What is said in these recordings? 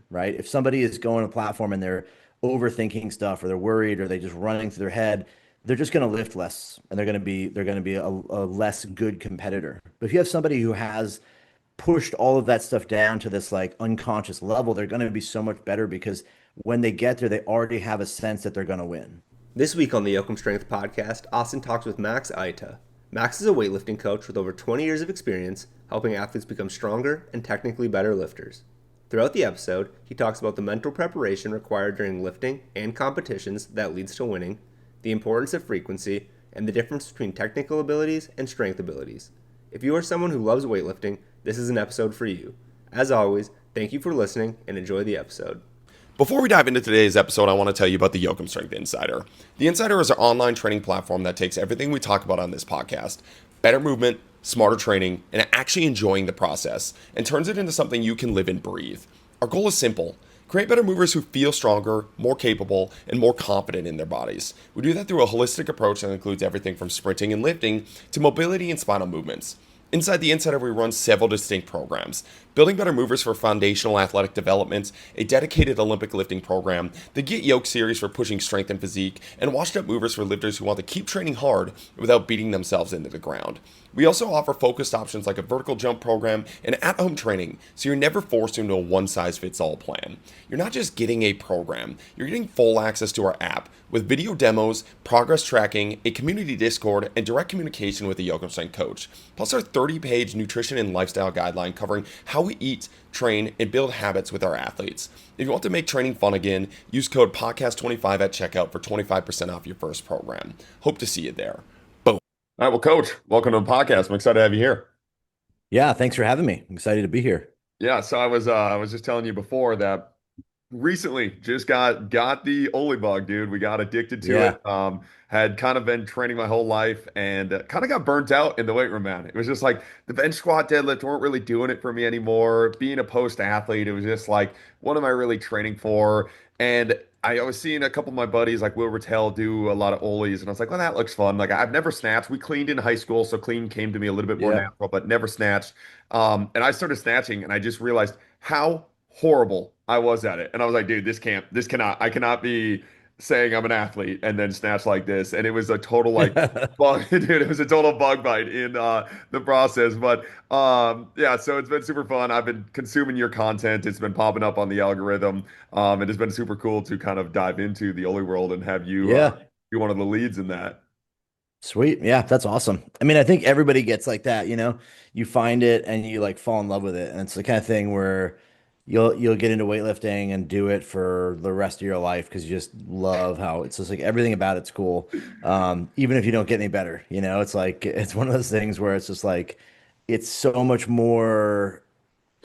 right? If somebody is going to a platform and they're overthinking stuff or they're worried or they just running through their head, they're just going to lift less and they're going to be a less good competitor. But if you have somebody who has pushed all of that stuff down to this like unconscious level, they're going to be so much better because when they get there, they already have a sense that they're going to win. This week on the Yoakum Strength Podcast, Austin talks with Max Aita. Max is a weightlifting coach with over 20 years of experience helping athletes become stronger and technically better lifters. Throughout the episode, he talks about the mental preparation required during lifting and competitions that leads to winning, the importance of frequency, and the difference between technical abilities and strength abilities. If you are someone who loves weightlifting, this is an episode for you. As always, thank you for listening and enjoy the episode. Before we dive into today's episode, I want to tell you about the Yoakum Strength Insider. The Insider is our online training platform that takes everything we talk about on this podcast, better movement, smarter training, and actually enjoying the process, and turns it into something you can live and breathe. Our goal is simple: create better movers who feel stronger, more capable, and more confident in their bodies. We do that through a holistic approach that includes everything from sprinting and lifting to mobility and spinal movements. Inside the Insider, we run several distinct programs: Building Better Movers for foundational athletic development, a dedicated Olympic lifting program, the Get Yoked series for pushing strength and physique, and Washed Up Movers for lifters who want to keep training hard without beating themselves into the ground. We also offer focused options like a vertical jump program and at-home training, so you're never forced into a one-size-fits-all plan. You're not just getting a program, you're getting full access to our app with video demos, progress tracking, a community Discord, and direct communication with a Yoakum Strength coach. Plus our 30-page nutrition and lifestyle guideline covering how we eat, train, and build habits with our athletes. If you want to make training fun again, use code podcast25 at checkout for 25% off your first program. Hope to see you there. Boom. All right, well, Coach, welcome to the podcast. I'm excited to have you here. Yeah, thanks for having me. I'm excited to be here. Yeah, so I was just telling you before that recently just got the Oli bug, dude. We got addicted to Yeah. it. Had kind of been training my whole life and kind of got burnt out in the weight room, man. It was just like the bench squat, deadlift weren't really doing it for me anymore. Being a post athlete, it was just like, what am I really training for? And I was seeing a couple of my buddies like Will Rattel do a lot of Olis, and I was like, well, that looks fun. Like I've never snatched. We cleaned in high school, so clean came to me a little bit more Yeah. natural, but never snatched. And I started snatching, and I just realized how horrible I was at it. And I was like, dude, I cannot be saying I'm an athlete and then snatch like this. And it was a total like bug, dude, it was a total bug bite in the process. But yeah, so it's been super fun. I've been consuming your content. It's been popping up on the algorithm. It has been super cool to kind of dive into the Oli world and have you Yeah. be one of the leads in that. Sweet. Yeah, that's awesome. I mean, I think everybody gets like that, you find it and you like fall in love with it. And it's the kind of thing where you'll get into weightlifting and do it for the rest of your life because you just love how it's just like everything about it's cool. Even if you don't get any better, it's like it's one of those things where it's just like it's so much more.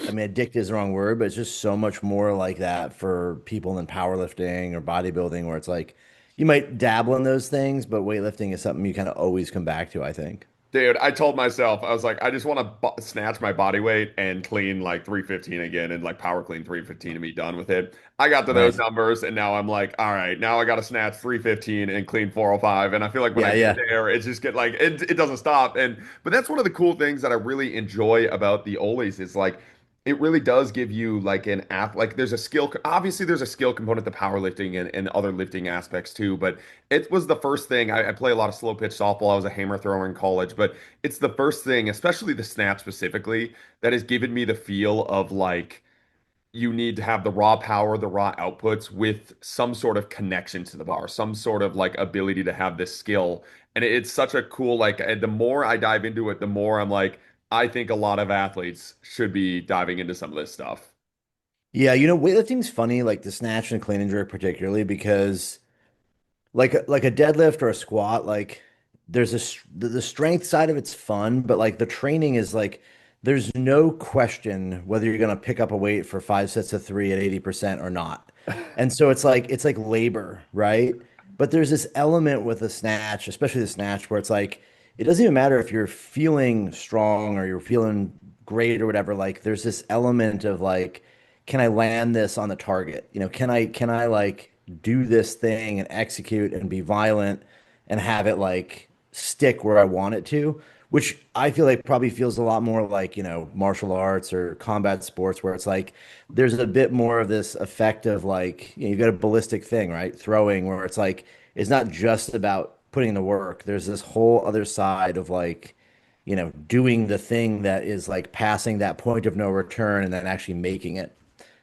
I mean, addicted is the wrong word, but it's just so much more like that for people than powerlifting or bodybuilding, where it's like you might dabble in those things, but weightlifting is something you kind of always come back to, I think. Dude, I told myself, I was like, I just want to snatch my body weight and clean like 315 again and like power clean 315 and be done with it. I got to those Nice. numbers and now I'm like, all right, now I got to snatch 315 and clean 405. And I feel like when I Yeah, get yeah. there, it's just get like, it doesn't stop. But that's one of the cool things that I really enjoy about the Olis is like, it really does give you like an app, like there's a skill, obviously there's a skill component to powerlifting and other lifting aspects too, but it was the first thing. I play a lot of slow pitch softball. I was a hammer thrower in college, but it's the first thing, especially the snatch specifically, that has given me the feel of like you need to have the raw power, the raw outputs with some sort of connection to the bar, some sort of like ability to have this skill. And it's such a cool, like, the more I dive into it, the more I'm like, I think a lot of athletes should be diving into some of this stuff. Yeah, weightlifting's funny, like the snatch and clean and jerk particularly, because like a deadlift or a squat, like there's the strength side of it's fun, but like the training is like there's no question whether you're gonna pick up a weight for 5 sets of 3 at 80% or not. And so it's like labor, right? But there's this element with the snatch, especially the snatch, where it's like it doesn't even matter if you're feeling strong or you're feeling great or whatever. Like there's this element of like, can I land this on the target? Can I like do this thing and execute and be violent and have it like stick where I want it to which I feel like probably feels a lot more like, martial arts or combat sports where it's like there's a bit more of this effect of like, you've got a ballistic thing, right? Throwing where it's like it's not just about putting in the work. There's this whole other side of like, doing the thing that is like passing that point of no return and then actually making it.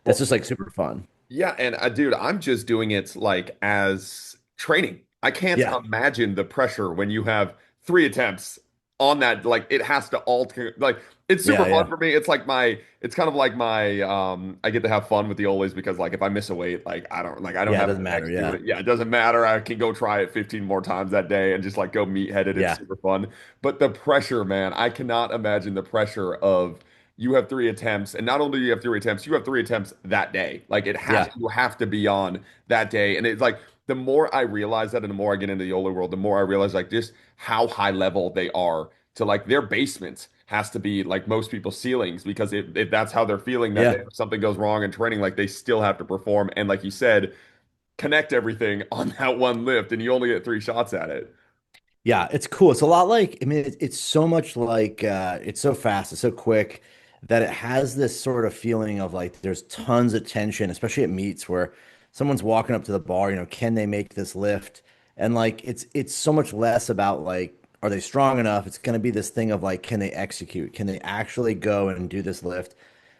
That's Well, just like super fun. yeah, and dude, I'm just doing it like as training. I can't Yeah. imagine the pressure when you have 3 attempts on that. Like it has to all like it's super Yeah. fun Yeah. for me. It's like it's kind of like my I get to have fun with the always because like if I miss a weight, like I don't Yeah. It have doesn't to matter. execute Yeah. it. Yeah, it doesn't matter. I can go try it 15 more times that day and just like go meat-headed. It's Yeah. super fun. But the pressure, man, I cannot imagine the pressure of you have 3 attempts, and not only do you have 3 attempts, you have 3 attempts that day. Like it has, Yeah. you have to be on that day. And it's like the more I realize that, and the more I get into the Yola world, the more I realize like just how high level they are to like their basement has to be like most people's ceilings because if that's how they're feeling that day, Yeah. if something goes wrong in training, like they still have to perform. And like you said, connect everything on that one lift, and you only get 3 shots at it. Yeah, it's cool. It's a lot like, I mean, it's so much like it's so fast, it's so quick that it has this sort of feeling of like there's tons of tension, especially at meets where someone's walking up to the bar, can they make this lift? And like it's so much less about like are they strong enough? It's going to be this thing of like can they execute? Can they actually go and do this lift?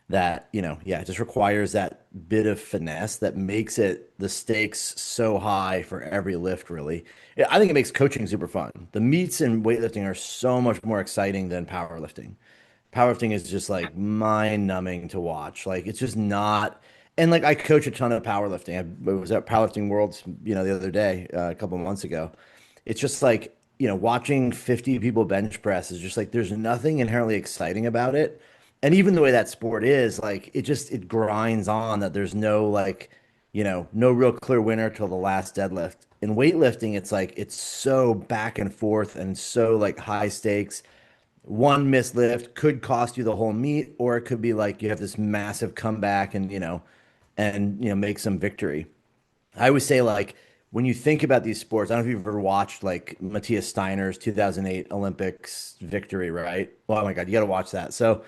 That, yeah, it just requires that bit of finesse that makes it the stakes so high for every lift, really. Yeah, I think it makes coaching super fun. The meets in weightlifting are so much more exciting than powerlifting. Powerlifting is just like mind-numbing to watch. Like it's just not. And like I coach a ton of powerlifting. I was at Powerlifting Worlds, the other day, a couple of months ago. It's just like, watching 50 people bench press is just like there's nothing inherently exciting about it. And even the way that sport is, like it grinds on that there's no like, no real clear winner till the last deadlift. In weightlifting, it's like it's so back and forth and so like high stakes. One missed lift could cost you the whole meet, or it could be like you have this massive comeback and make some victory. I always say like when you think about these sports, I don't know if you've ever watched like Matthias Steiner's 2008 Olympics victory, right? Oh my God, you got to watch that. So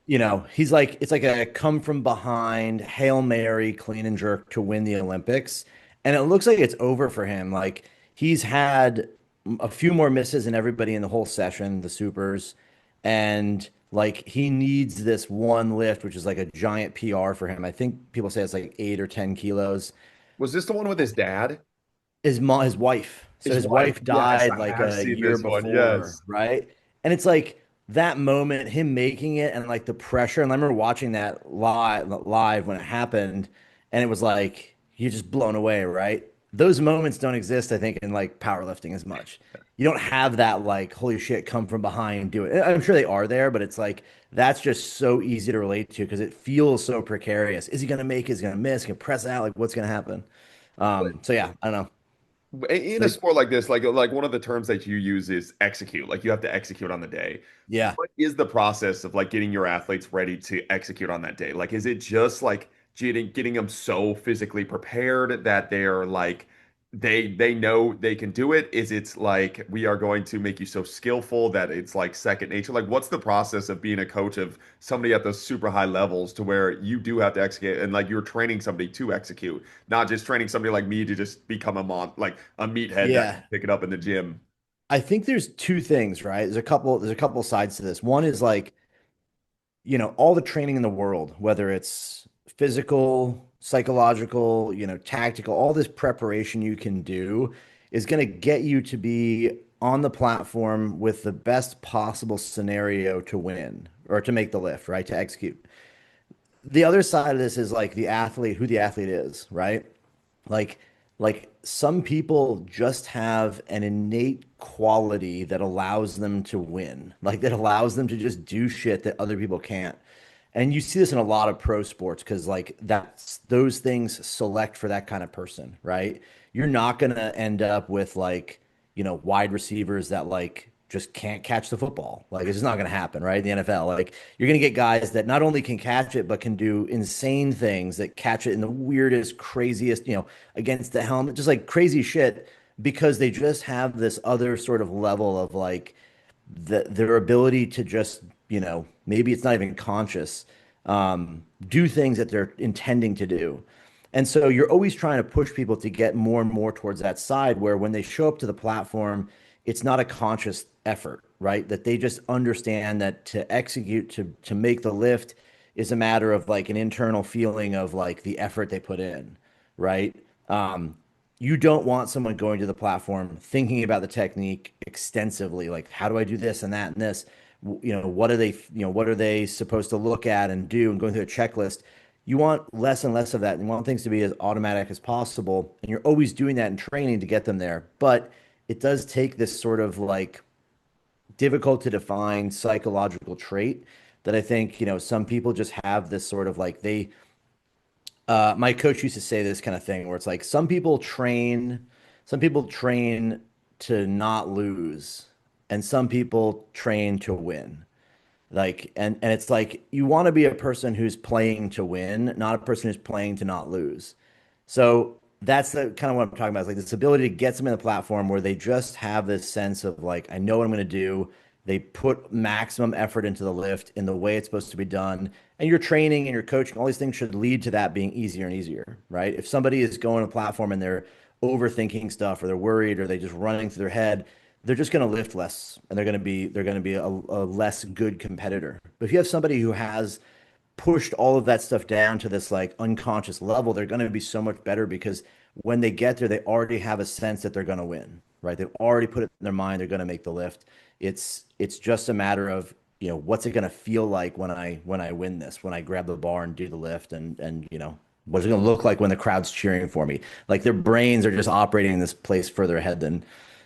he's like, it's like a come from behind, Hail Mary, clean and jerk to win the Olympics. And it looks like it's over for him. Like he's had a few more misses than everybody in the whole session, the supers. And like he needs this one lift, which is like a giant PR for him. I think people say it's like 8 or 10 kilos. Was this the one with his dad? His wife. So His his wife. wife Yes, died I like have a seen year this one. before, Yes. right? And it's like that moment, him making it and like the pressure. And I remember watching that live when it happened, and it was like you're just blown away, right? Those moments don't exist, I think, in like powerlifting as much. You don't have that like, holy shit, come from behind, do it. I'm sure they are there, but it's like that's just so easy to relate to because it feels so precarious. Is he gonna make it? Is he gonna miss? Can press out? Like what's gonna happen? So yeah, I don't know. In a Like, sport like this, like one of the terms that you use is execute. Like you have to execute on the day. yeah. What is the process of like getting your athletes ready to execute on that day? Like, is it just like getting them so physically prepared that they're like they know they can do it? Is it like we are going to make you so skillful that it's like second nature? Like, what's the process of being a coach of somebody at those super high levels to where you do have to execute and like you're training somebody to execute, not just training somebody like me to just become like a meathead that can Yeah. pick it up in the gym? I think there's two things, right? There's a couple sides to this. One is like, all the training in the world, whether it's physical, psychological, tactical, all this preparation you can do is going to get you to be on the platform with the best possible scenario to win or to make the lift, right? To execute. The other side of this is like the athlete, who the athlete is, right? Like like some people just have an innate quality that allows them to win. Like that allows them to just do shit that other people can't. And you see this in a lot of pro sports because like that's those things select for that kind of person, right? You're not gonna end up with like, wide receivers that like just can't catch the football. Like it's just not gonna happen, right? In the NFL. Like you're gonna get guys that not only can catch it, but can do insane things that catch it in the weirdest, craziest, against the helmet, just like crazy shit because they just have this other sort of level of like their ability to just, maybe it's not even conscious, do things that they're intending to do. And so you're always trying to push people to get more and more towards that side where when they show up to the platform, it's not a conscious effort, right? That they just understand that to execute, to make the lift is a matter of like an internal feeling of like the effort they put in, right? Um, you don't want someone going to the platform thinking about the technique extensively, like how do I do this and that and this? What are they supposed to look at and do and going through a checklist? You want less and less of that. You want things to be as automatic as possible, and you're always doing that in training to get them there. But it does take this sort of like difficult to define psychological trait that I think, some people just have this sort of like my coach used to say this kind of thing where it's like some people train to not lose, and some people train to win. Like, and it's like you want to be a person who's playing to win, not a person who's playing to not lose. So that's the kind of what I'm talking about. Is like this ability to get them in the platform where they just have this sense of like, I know what I'm going to do. They put maximum effort into the lift in the way it's supposed to be done. And your training and your coaching, all these things should lead to that being easier and easier, right? If somebody is going to a platform and they're overthinking stuff or they're worried or they just running through their head, they're just going to lift less and they're going to be a less good competitor. But if you have somebody who has pushed all of that stuff down to this like unconscious level, they're going to be so much better because when they get there, they already have a sense that they're going to win, right? They've already put it in their mind they're going to make the lift. It's just a matter of, what's it going to feel like when I win this, when I grab the bar and do the lift and what's it going to look like when the crowd's cheering for me? Like their brains are just operating in this place further ahead than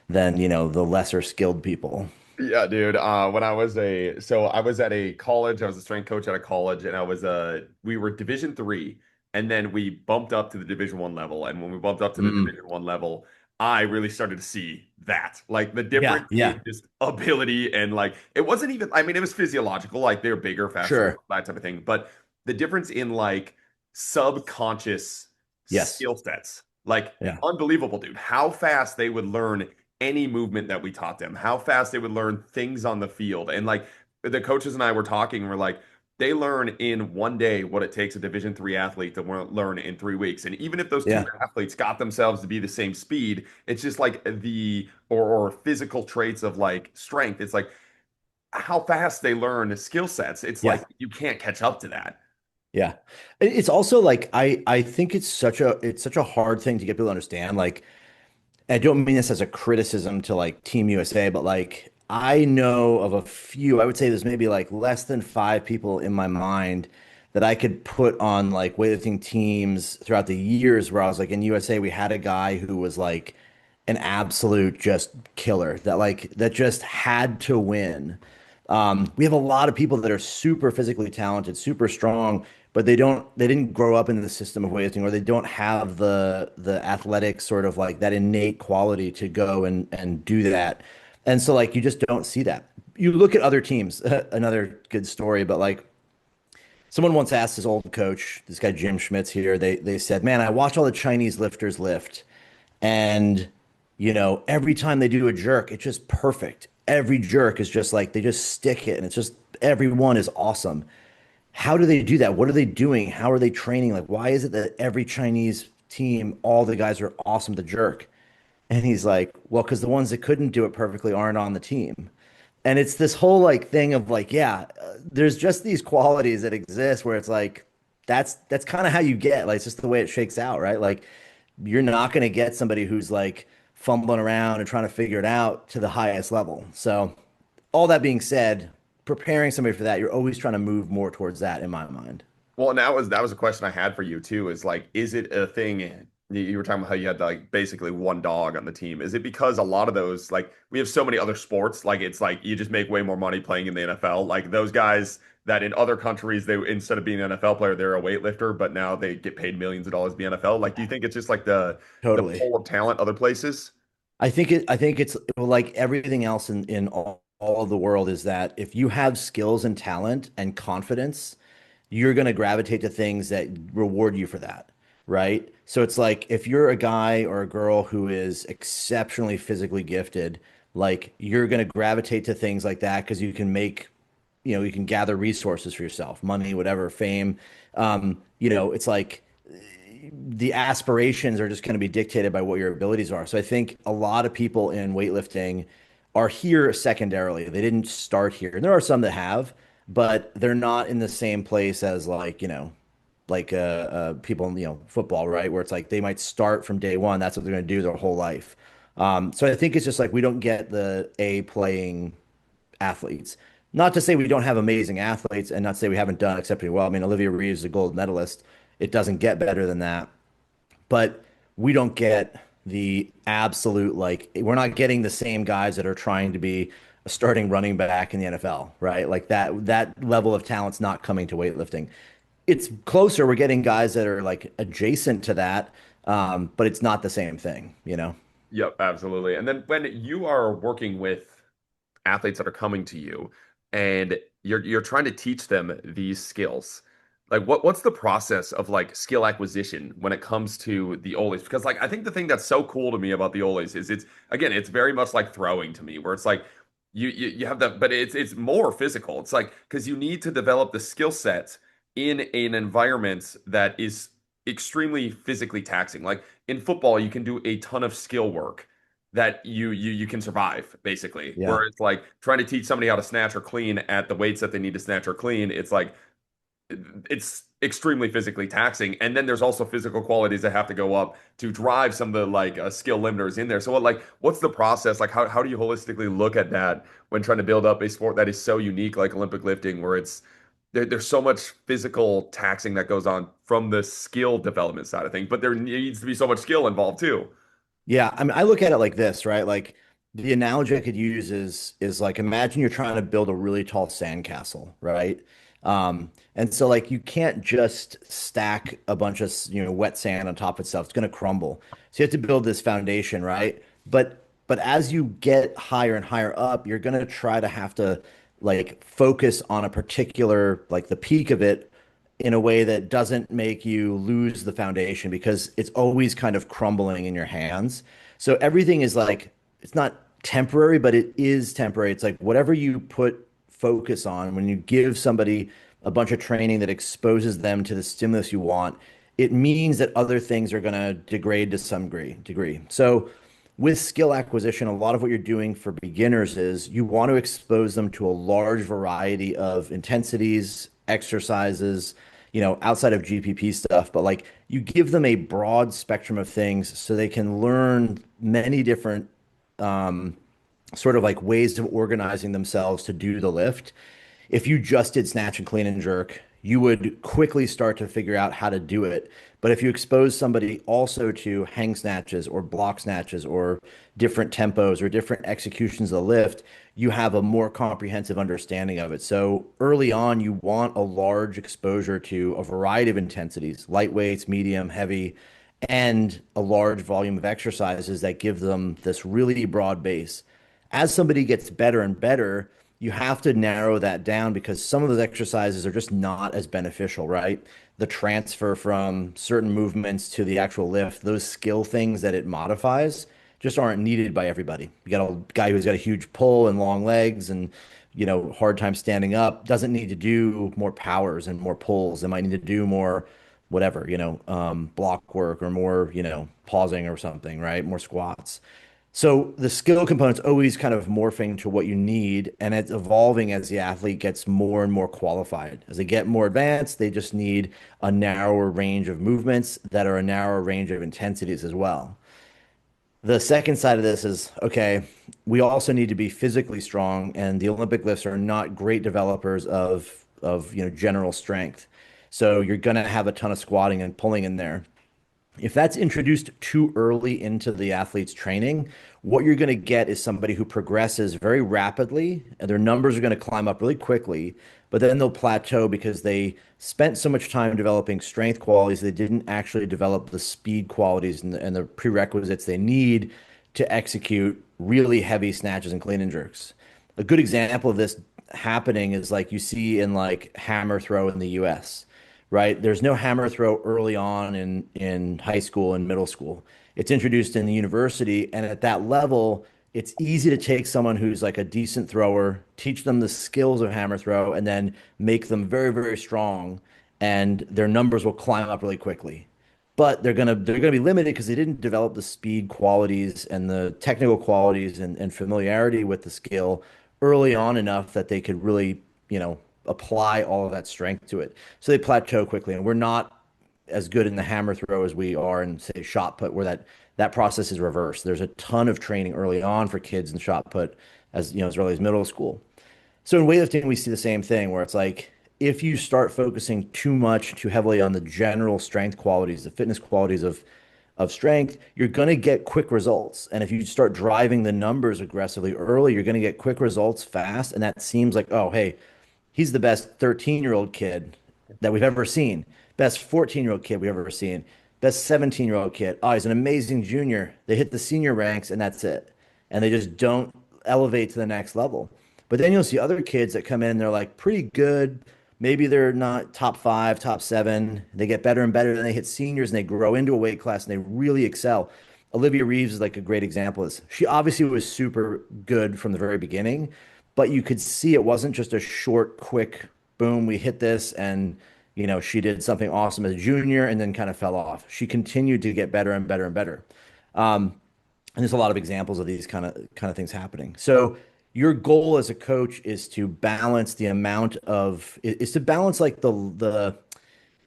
the lesser skilled people. Yeah, dude. When I was at a college. I was a strength coach at a college, and we were Division 3, and then we bumped up to the Division 1 level. And when we bumped up to the Mm. Division 1 level, I really started to see that, like the Yeah, difference in yeah, just ability, and like it wasn't even. I mean, it was physiological, like they're bigger, faster, sure. that type of thing. But the difference in like subconscious Yes. skill sets, like Yeah. unbelievable, dude. How fast they would learn any movement that we taught them, how fast they would learn things on the field. And like the coaches and I were talking, we're like, they learn in one day what it takes a Division 3 athlete to learn in 3 weeks. And even if those two Yeah. athletes got themselves to be the same speed, it's just like or physical traits of like strength. It's like how fast they learn skill sets. It's like Yeah. you can't catch up to that. Yeah. It's also like I think it's such a hard thing to get people to understand. Like I don't mean this as a criticism to like Team USA, but like I know of a few, I would say there's maybe like less than five people in my mind that I could put on like weightlifting teams throughout the years where I was like in USA, we had a guy who was like an absolute just killer that just had to win. We have a lot of people that are super physically talented, super strong, but they didn't grow up in the system of weightlifting, or they don't have the athletic sort of like that innate quality to go and do that. And so like you just don't see that. You look at other teams, another good story, but like someone once asked his old coach, this guy Jim Schmitz here, they said, "Man, I watch all the Chinese lifters lift, and every time they do a jerk, it's just perfect. Every jerk is just like they just stick it, and it's just every one is awesome. How do they do that? What are they doing? How are they training? Like, why is it that every Chinese team, all the guys are awesome to jerk?" And he's like, "Well, because the ones that couldn't do it perfectly aren't on the team." And it's this whole like thing of like, yeah, there's just these qualities that exist where it's like that's kind of how you get like it's just the way it shakes out, right? Like you're not going to get somebody who's like fumbling around and trying to figure it out to the highest level. So all that being said, preparing somebody for that, you're always trying to move more towards that in my mind. Well, and that was a question I had for you too. Is like, is it a thing? You were talking about how you had like basically one dog on the team. Is it because a lot of those, like, we have so many other sports, like it's like you just make way more money playing in the NFL. Like those guys that in other countries, they instead of being an NFL player, they're a weightlifter, but now they get paid millions of dollars to be NFL. Like, do you think it's just like the Totally. pool of talent other places? I think it's like everything else in all of the world is that if you have skills and talent and confidence, you're going to gravitate to things that reward you for that, right? So it's like if you're a guy or a girl who is exceptionally physically gifted, like you're going to gravitate to things like that because you can make, you can gather resources for yourself, money, whatever, fame. It's like the aspirations are just going to be dictated by what your abilities are. So I think a lot of people in weightlifting are here secondarily. They didn't start here. And there are some that have, but they're not in the same place as like, people in, football, right? Where it's like they might start from day one. That's what they're going to do their whole life. So I think it's just like we don't get the A playing athletes. Not to say we don't have amazing athletes and not to say we haven't done exceptionally well. I mean, Olivia Reeves is a gold medalist. It doesn't get better than that. But we don't get the absolute, like, we're not getting the same guys that are trying to be a starting running back in the NFL, right? Like that level of talent's not coming to weightlifting. It's closer. We're getting guys that are like adjacent to that, but it's not the same thing. Yep, absolutely. And then when you are working with athletes that are coming to you and you're trying to teach them these skills, like what's the process of like skill acquisition when it comes to the ollies? Because like I think the thing that's so cool to me about the ollies is it's very much like throwing to me, where it's like you have that, but it's more physical. It's like because you need to develop the skill sets in an environment that is extremely physically taxing. Like in football, you can do a ton of skill work that you can survive basically. Yeah. Where it's like trying to teach somebody how to snatch or clean at the weights that they need to snatch or clean. It's like it's extremely physically taxing, and then there's also physical qualities that have to go up to drive some of the like skill limiters in there. So what's the process like? How do you holistically look at that when trying to build up a sport that is so unique like Olympic lifting, where there's so much physical taxing that goes on from the skill development side of things, but there needs to be so much skill involved too. Yeah, I mean, I look at it like this, right? Like the analogy I could use is like imagine you're trying to build a really tall sandcastle, right? And so like you can't just stack a bunch of wet sand on top of itself. It's going to crumble. So you have to build this foundation, right? But as you get higher and higher up, you're going to try to have to like focus on a particular like the peak of it in a way that doesn't make you lose the foundation because it's always kind of crumbling in your hands. So everything is like, it's not temporary, but it is temporary. It's like whatever you put focus on, when you give somebody a bunch of training that exposes them to the stimulus you want, it means that other things are going to degrade to some degree. So with skill acquisition, a lot of what you're doing for beginners is you want to expose them to a large variety of intensities, exercises, outside of GPP stuff, but like you give them a broad spectrum of things so they can learn many different sort of like ways of organizing themselves to do the lift. If you just did snatch and clean and jerk, you would quickly start to figure out how to do it. But if you expose somebody also to hang snatches or block snatches or different tempos or different executions of the lift, you have a more comprehensive understanding of it. So early on, you want a large exposure to a variety of intensities, light weights, medium, heavy, and a large volume of exercises that give them this really broad base. As somebody gets better and better, you have to narrow that down because some of those exercises are just not as beneficial, right? The transfer from certain movements to the actual lift, those skill things that it modifies just aren't needed by everybody. You got a guy who's got a huge pull and long legs and hard time standing up, doesn't need to do more powers and more pulls. They might need to do more whatever, block work or more, pausing or something, right? More squats. So the skill component's always kind of morphing to what you need, and it's evolving as the athlete gets more and more qualified. As they get more advanced, they just need a narrower range of movements that are a narrower range of intensities as well. The second side of this is, okay, we also need to be physically strong, and the Olympic lifts are not great developers of general strength. So you're going to have a ton of squatting and pulling in there. If that's introduced too early into the athlete's training, what you're going to get is somebody who progresses very rapidly and their numbers are going to climb up really quickly, but then they'll plateau because they spent so much time developing strength qualities, they didn't actually develop the speed qualities and the prerequisites they need to execute really heavy snatches and clean and jerks. A good example of this happening is like you see in like hammer throw in the US, right? There's no hammer throw early on in high school and middle school. It's introduced in the university, and at that level, it's easy to take someone who's like a decent thrower, teach them the skills of hammer throw, and then make them very, very strong, and their numbers will climb up really quickly. But they're gonna be limited because they didn't develop the speed qualities and the technical qualities and familiarity with the skill early on enough that they could really, apply all of that strength to it. So they plateau quickly, and we're not as good in the hammer throw as we are in say shot put, where that process is reversed. There's a ton of training early on for kids in shot put, as early as middle school. So in weightlifting, we see the same thing where it's like if you start focusing too much, too heavily on the general strength qualities, the fitness qualities of strength, you're going to get quick results. And if you start driving the numbers aggressively early, you're going to get quick results fast. And that seems like, oh, hey, he's the best 13-year-old kid that we've ever seen, best 14-year-old kid we've ever seen, best 17-year-old kid. Oh, he's an amazing junior. They hit the senior ranks and that's it. And they just don't elevate to the next level. But then you'll see other kids that come in, they're like pretty good. Maybe they're not top five, top seven. They get better and better. Then they hit seniors and they grow into a weight class and they really excel. Olivia Reeves is like a great example of this. She obviously was super good from the very beginning, but you could see it wasn't just a short, quick, boom, we hit this, and she did something awesome as a junior and then kind of fell off. She continued to get better and better and better. And there's a lot of examples of these kind of things happening. So your goal as a coach is to balance the amount of is to balance like the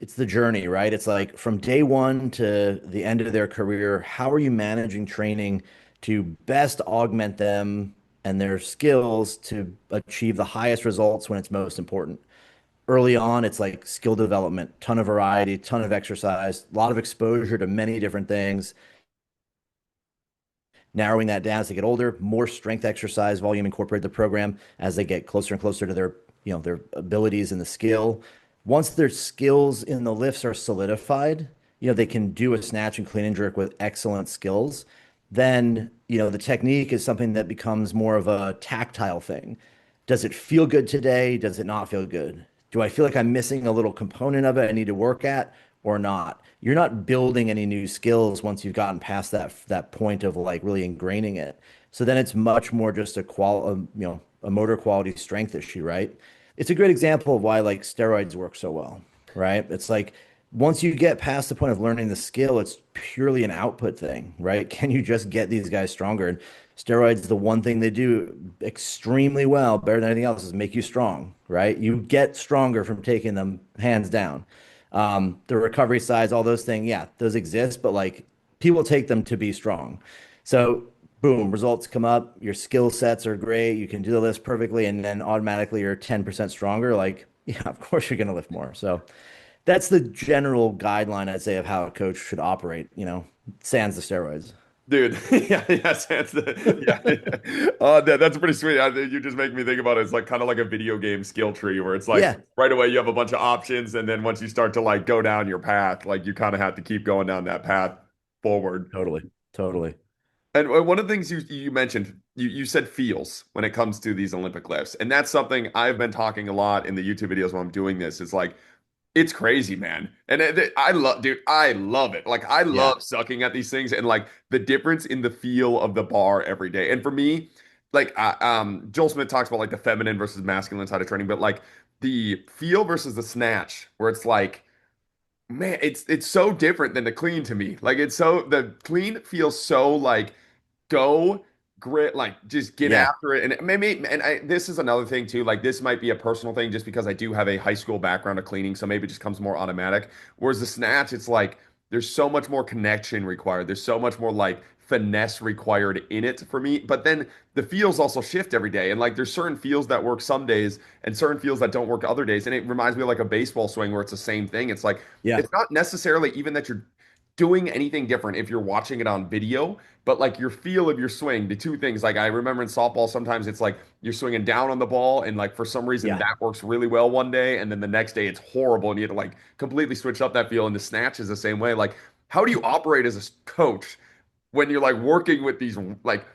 it's the journey, right? It's like from day one to the end of their career, how are you managing training to best augment them and their skills to achieve the highest results when it's most important? Early on, it's like skill development, ton of variety, ton of exercise, a lot of exposure to many different things, narrowing that down as they get older, more strength exercise volume incorporated the program as they get closer and closer to their abilities and the skill. Once their skills in the lifts are solidified, they can do a snatch and clean and jerk with excellent skills. Then, the technique is something that becomes more of a tactile thing. Does it feel good today? Does it not feel good? Do I feel like I'm missing a little component of it I need to work at or not? You're not building any new skills once you've gotten past that point of like really ingraining it. So then it's much more just a motor quality strength issue, right? It's a great example of why like steroids work so well, right? It's like once you get past the point of learning the skill, it's purely an output thing, right? Can you just get these guys stronger? And steroids, the one thing they do extremely well, better than anything else, is make you strong, right? You get stronger from taking them hands down. The recovery sides, all those things, yeah, those exist, but like people take them to be strong. So boom, results come up, your skill sets are great, you can do the list perfectly, and then automatically you're 10% stronger. Like, yeah, of course you're gonna lift more. So that's the general guideline I'd say of how a coach should operate, sans the steroids. Dude, yeah, yeah, yeah. Oh, that's pretty sweet. You just make me think about it. It's like kind of like a video game skill tree where it's like Yeah, right away you have a bunch of options, and then once you start to like go down your path, like you kind of have to keep going down that path forward. totally. Totally. And one of the things you mentioned, you said feels when it comes to these Olympic lifts, and that's something I've been talking a lot in the YouTube videos when I'm doing this. Is like it's crazy, man. And I love, dude, I love it. Like, I Yeah. love sucking at these things and like the difference in the feel of the bar every day. And for me, like, Joel Smith talks about like the feminine versus masculine side of training, but like the feel versus the snatch, where it's like, man, it's so different than the clean to me. Like, the clean feels so like go grit, like just get Yeah. after it. And maybe, this is another thing too. Like this might be a personal thing, just because I do have a high school background of cleaning, so maybe it just comes more automatic. Whereas the snatch, it's like there's so much more connection required. There's so much more like finesse required in it for me. But then the feels also shift every day, and like there's certain feels that work some days and certain feels that don't work other days. And it reminds me of like a baseball swing where it's the same thing. It's like Yeah. it's not necessarily even that you're doing anything different if you're watching it on video, but like your feel of your swing, the two things, like I remember in softball, sometimes it's like you're swinging down on the ball, and like for some reason Yeah. that works really well one day, and then the next day it's horrible, and you have to like completely switch up that feel. And the snatch is the same way. Like, how do you operate as a coach when you're like working with like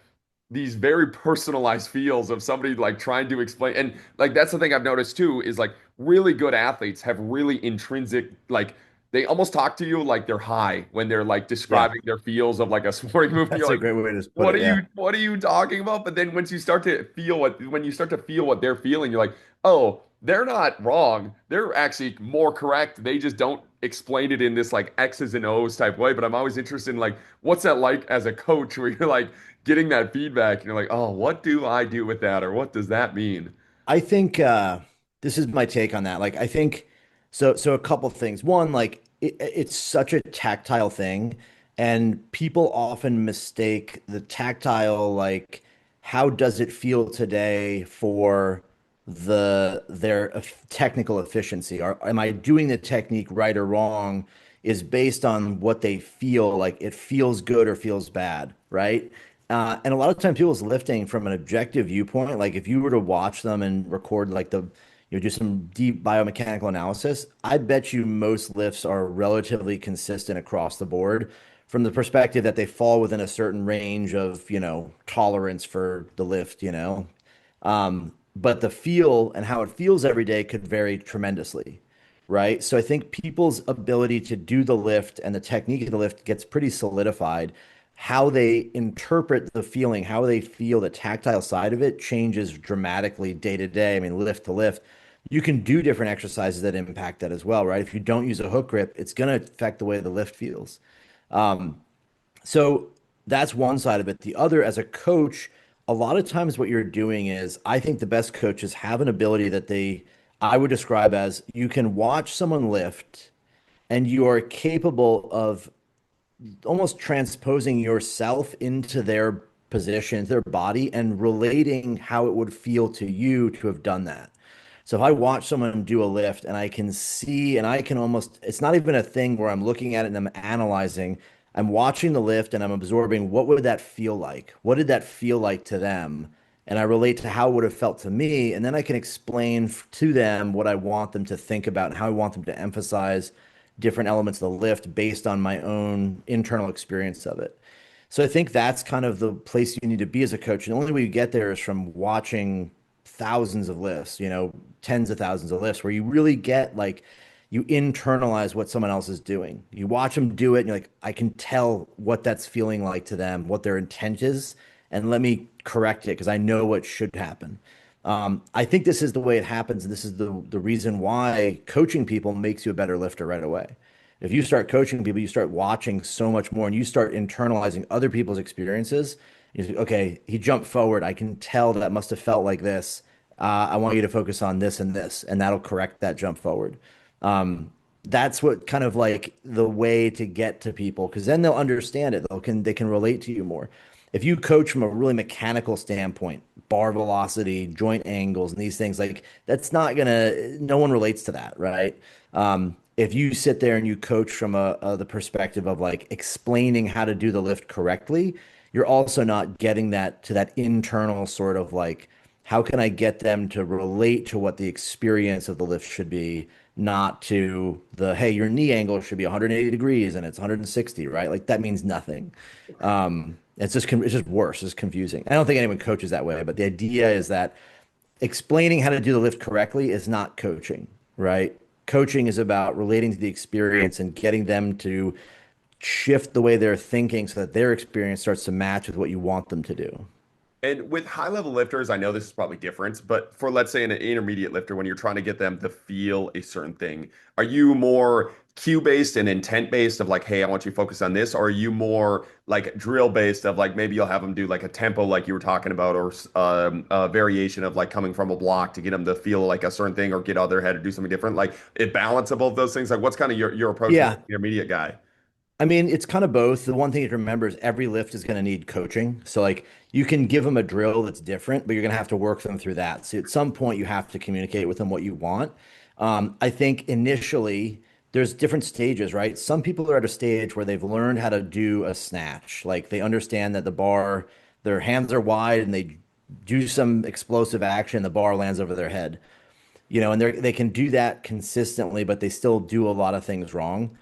these very personalized feels of somebody like trying to explain? And like that's the thing I've noticed too is like really good athletes have really intrinsic like they almost talk to you like they're high when they're like Yeah, describing their feels of like a sporting movie. You're that's a like, great way to put it. Yeah. what are you talking about? But then once you start to feel what when you start to feel what they're feeling, you're like, oh, they're not wrong. They're actually more correct. They just don't explain it in this like X's and O's type way. But I'm always interested in like what's that like as a coach where you're like getting that feedback and you're like, oh, what do I do with that? Or what does that mean? I think this is my take on that. Like, I think so a couple things. One, like it's such a tactile thing, and people often mistake the tactile, like, how does it feel today for their technical efficiency? Am I doing the technique right or wrong? Is based on what they feel like it feels good or feels bad, right? And a lot of times people's lifting from an objective viewpoint, like if you were to watch them and record like do some deep biomechanical analysis, I bet you most lifts are relatively consistent across the board from the perspective that they fall within a certain range of, tolerance for the lift, but the feel and how it feels every day could vary tremendously, right? So I think people's ability to do the lift and the technique of the lift gets pretty solidified. How they interpret the feeling, how they feel the tactile side of it changes dramatically day to day. I mean, lift to lift. You can do different exercises that impact that as well, right? If you don't use a hook grip, it's going to affect the way the lift feels. So that's one side of it. The other, as a coach, a lot of times what you're doing is, I think the best coaches have an ability that I would describe as you can watch someone lift and you are capable of almost transposing yourself into their position, their body, and relating how it would feel to you to have done that. So if I watch someone do a lift and I can see, and I can almost, it's not even a thing where I'm looking at it and I'm analyzing. I'm watching the lift and I'm absorbing what would that feel like? What did that feel like to them? And I relate to how it would have felt to me. And then I can explain to them what I want them to think about and how I want them to emphasize different elements of the lift based on my own internal experience of it. So I think that's kind of the place you need to be as a coach. And the only way you get there is from watching thousands of lifts, tens of thousands of lifts, where you really get like you internalize what someone else is doing. You watch them do it, and you're like, I can tell what that's feeling like to them, what their intent is, and let me correct it because I know what should happen. I think this is the way it happens, and this is the reason why coaching people makes you a better lifter right away. If you start coaching people, you start watching so much more, and you start internalizing other people's experiences. You think, okay, he jumped forward. I can tell that must have felt like this. I want you to focus on this and this, and that'll correct that jump forward. Um, that's what kind of like the way to get to people because then they'll understand it. They can relate to you more. If you coach from a really mechanical standpoint, bar velocity, joint angles, and these things, like that's not gonna, no one relates to that, right? If you sit there and you coach from the perspective of like explaining how to do the lift correctly, you're also not getting that to that internal sort of like, how can I get them to relate to what the experience of the lift should be, not to the, hey, your knee angle should be 180 degrees and it's 160, right? Like that means nothing. It's just worse. It's confusing. I don't think anyone coaches that way, but the idea is that explaining how to do the lift correctly is not coaching, right? Coaching is about relating to the experience and getting them to shift the way they're thinking so that their experience starts to match with what you want them to do. And with high level lifters, I know this is probably different, but for let's say an intermediate lifter, when you're trying to get them to feel a certain thing, are you more cue based and intent based of like, hey, I want you to focus on this? Or are you more like drill based of like maybe you'll have them do like a tempo like you were talking about, or a variation of like coming from a block to get them to feel like a certain thing or get out of their head or do something different? Like it balance of both those things. Like what's kind of your approach with Yeah, the intermediate guy? I mean, it's kind of both. The one thing to remember is every lift is going to need coaching. So, like, you can give them a drill that's different, but you're going to have to work them through that. So, at some point, you have to communicate with them what you want. I think initially, there's different stages, right? Some people are at a stage where they've learned how to do a snatch. Like, they understand that the bar, their hands are wide and they do some explosive action, the bar lands over their head. And they can do that consistently, but they still do a lot of things wrong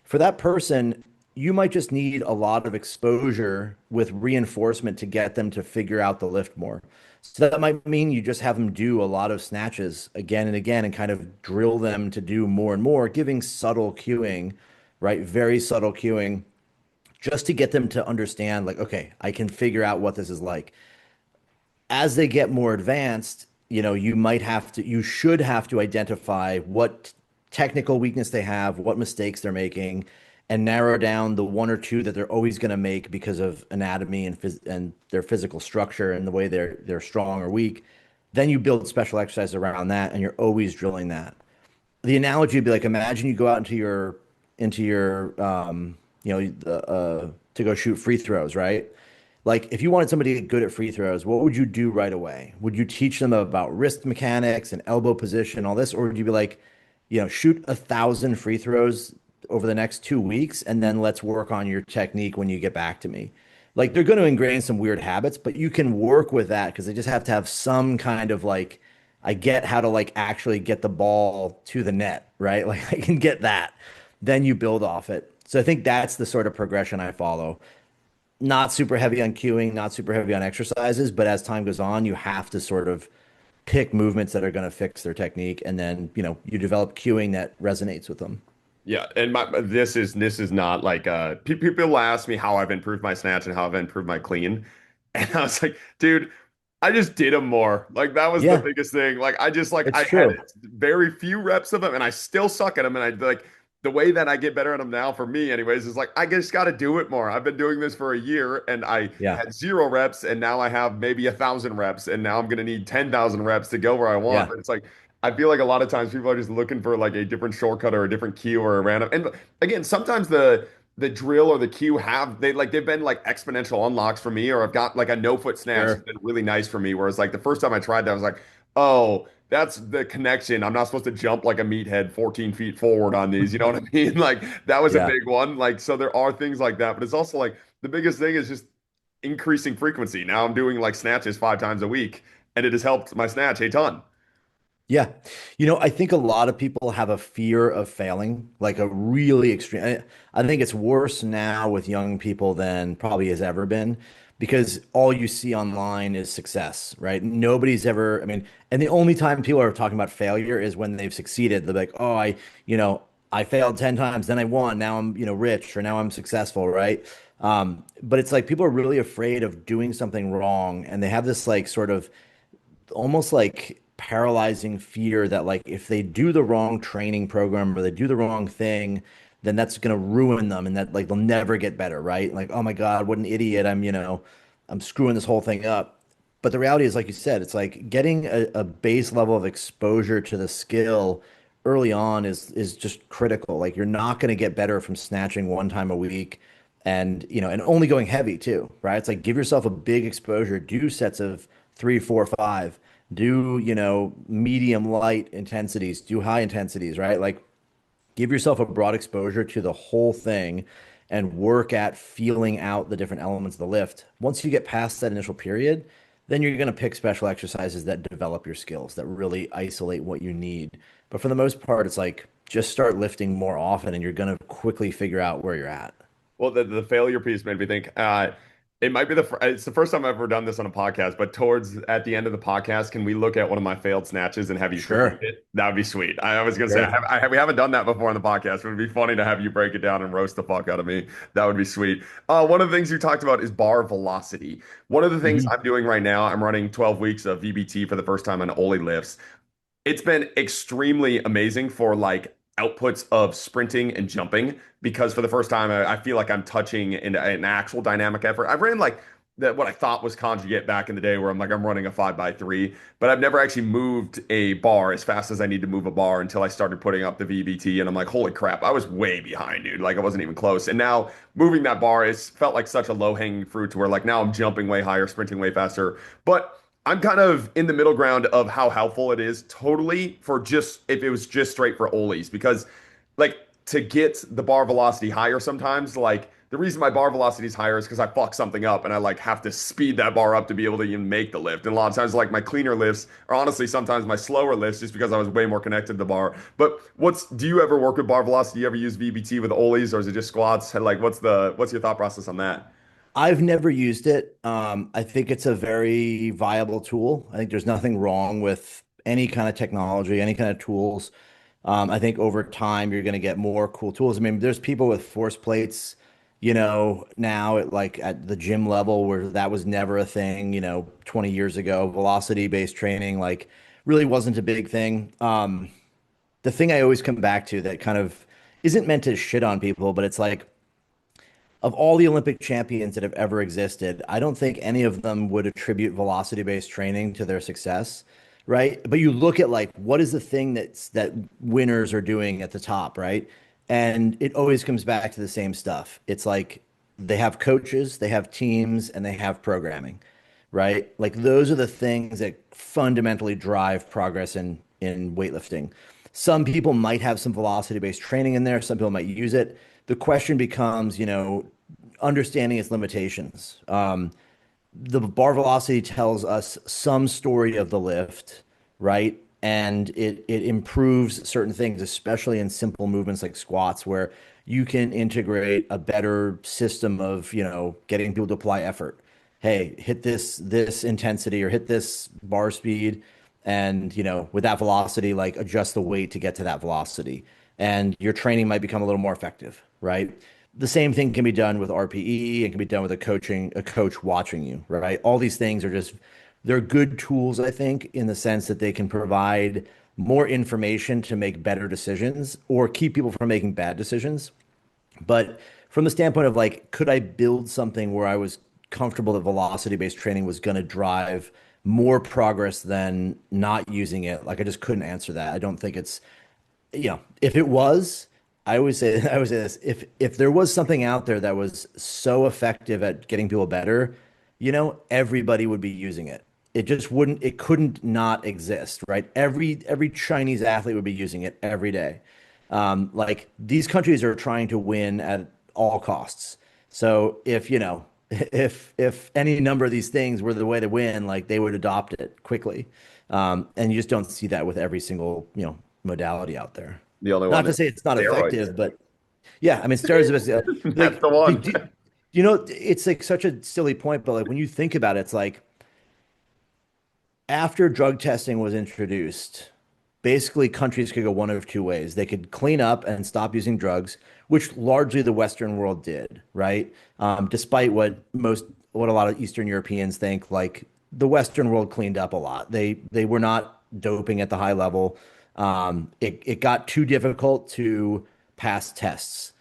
for that person. you might just need a lot of exposure with reinforcement to get them to figure out the lift more. So that might mean you just have them do a lot of snatches again and again and kind of drill them to do more and more, giving subtle cueing, right? Very subtle cueing, just to get them to understand, like, okay, I can figure out what this is like. As they get more advanced, you should have to identify what technical weakness they have, what mistakes they're making, and narrow down the one or two that they're always going to make because of anatomy and their physical structure and the way they're strong or weak. Then you build special exercises around that, and you're always drilling that. The analogy would be like, imagine you go out into your to go shoot free throws, right? Like, if you wanted somebody to get good at free throws, what would you do right away? Would you teach them about wrist mechanics and elbow position, all this, or would you be like, shoot 1,000 free throws over the next 2 weeks, and then let's work on your technique when you get back to me? Like, they're going to ingrain some weird habits, but you can work with that because they just have to have some kind of like, I get how to like actually get the ball to the net, right? Like, I can get that. Then you build off it. So I think that's the sort of progression I follow. Not super heavy on cueing, not super heavy on exercises, but as time goes on, you have to sort of pick movements that are going to fix their technique, and then, you develop cueing that resonates with them. Yeah, and this is not like people ask me how I've improved my snatch and how I've improved my clean, and I was like, dude, I just did them more. Like that was the Yeah, biggest thing. Like I just like it's I had true. very few reps of them, and I still suck at them. And I like the way that I get better at them now, for me, anyways, is like I just got to do it more. I've been doing this for a year, and I Yeah, had 0 reps, and now I have maybe 1,000 reps, and now I'm gonna need 10,000 reps to go where I want. yeah, But it's like I feel like a lot of times people are just looking for like a different shortcut or a different cue or a random. And again, sometimes the drill or the cue they've been like exponential unlocks for me, or I've got like a no foot snatch has sure. been really nice for me. Whereas like the first time I tried that, I was like, oh, that's the connection. I'm not supposed to jump like a meathead 14 feet forward on these. You know what I mean? Like that was a Yeah. big one. Like so there are things like that, but it's also like the biggest thing is just increasing frequency. Now I'm doing like snatches 5 times a week, and it has helped my snatch a ton. Yeah. I think a lot of people have a fear of failing, like a really extreme. I think it's worse now with young people than probably has ever been because all you see online is success, right? Nobody's ever, I mean, and the only time people are talking about failure is when they've succeeded. They're like, oh, I failed 10 times, then I won. Now I'm, rich, or now I'm successful, right? But it's like people are really afraid of doing something wrong, and they have this like sort of almost like paralyzing fear that like if they do the wrong training program or they do the wrong thing, then that's going to ruin them and that like they'll never get better, right? Like, oh my God, what an idiot. I'm screwing this whole thing up. But the reality is, like you said, it's like getting a base level of exposure to the skill early on is just critical. Like you're not going to get better from snatching one time a week and only going heavy too, right? It's like give yourself a big exposure, do sets of three, four, five, do, medium light intensities, do high intensities, right? Like give yourself a broad exposure to the whole thing and work at feeling out the different elements of the lift. Once you get past that initial period, then you're going to pick special exercises that develop your skills, that really isolate what you need. But for the most part, it's like just start lifting more often and you're going to quickly figure out where you're at. Well, the failure piece made me think. It might be it's the first time I've ever done this on a podcast, but towards at the end of the podcast, can we look at one of my failed snatches and have you critique Sure. it? That would be sweet. I was gonna say Sure. we haven't done that before on the podcast. It would be funny to have you break it down and roast the fuck out of me. That would be sweet. One of the things you talked about is bar velocity. One of the things Mhm. I'm doing right now, I'm running 12 weeks of VBT for the first time on Oli lifts. It's been extremely amazing for like outputs of sprinting and jumping because for the first time I feel like I'm touching an actual dynamic effort. I've ran like that what I thought was conjugate back in the day where I'm running a 5x3, but I've never actually moved a bar as fast as I need to move a bar until I started putting up the VBT, and I'm like, holy crap, I was way behind, dude. Like I wasn't even close. And now moving that bar, it's felt like such a low-hanging fruit to where like now I'm jumping way higher, sprinting way faster. But I'm kind of in the middle ground of how helpful it is totally for just if it was just straight for Olis because like to get the bar velocity higher sometimes. Like the reason my bar velocity is higher is because I fuck something up and I like have to speed that bar up to be able to even make the lift. And a lot of times, like my cleaner lifts, or honestly, sometimes my slower lifts, just because I was way more connected to the bar. But do you ever work with bar velocity? Do you ever use VBT with ollies, or is it just squats? Like, what's your thought process on that? I've never used it. I think it's a very viable tool. I think there's nothing wrong with any kind of technology, any kind of tools. I think over time you're going to get more cool tools. I mean, there's people with force plates, now at the gym level where that was never a thing, 20 years ago. Velocity-based training really wasn't a big thing. The thing I always come back to that kind of isn't meant to shit on people, but it's like of all the Olympic champions that have ever existed, I don't think any of them would attribute velocity-based training to their success, right? But you look at what is the thing that winners are doing at the top, right? And it always comes back to the same stuff. It's like they have coaches, they have teams, and they have programming, right? Like those are the things that fundamentally drive progress in weightlifting. Some people might have some velocity-based training in there, some people might use it. The question becomes, understanding its limitations. The bar velocity tells us some story of the lift, right? And it improves certain things, especially in simple movements like squats, where you can integrate a better system of, getting people to apply effort. Hey, hit this intensity or hit this bar speed, and with that velocity, like adjust the weight to get to that velocity, and your training might become a little more effective, right? The same thing can be done with RPE and can be done with a coach watching you, right? All these things they're good tools, I think, in the sense that they can provide more information to make better decisions or keep people from making bad decisions. But from the standpoint of could I build something where I was comfortable that velocity-based training was going to drive more progress than not using it? I just couldn't answer that. I don't think it's, if it was, I always say this, if there was something out there that was so effective at getting people better, everybody would be using it. It couldn't not exist, right? Every Chinese athlete would be using it every day. These countries are trying to win at all costs. So if any number of these things were the way to win, they would adopt it quickly. And you just don't see that with every single, modality out there. The only Not one to is say it's not steroids. effective, but yeah, I mean, steroids are That's the one. it's such a silly point, but when you think about it, it's like after drug testing was introduced, basically countries could go one of two ways. They could clean up and stop using drugs, which largely the Western world did, right? Despite what a lot of Eastern Europeans think, the Western world cleaned up a lot. They were not doping at the high level. It got too difficult to pass tests.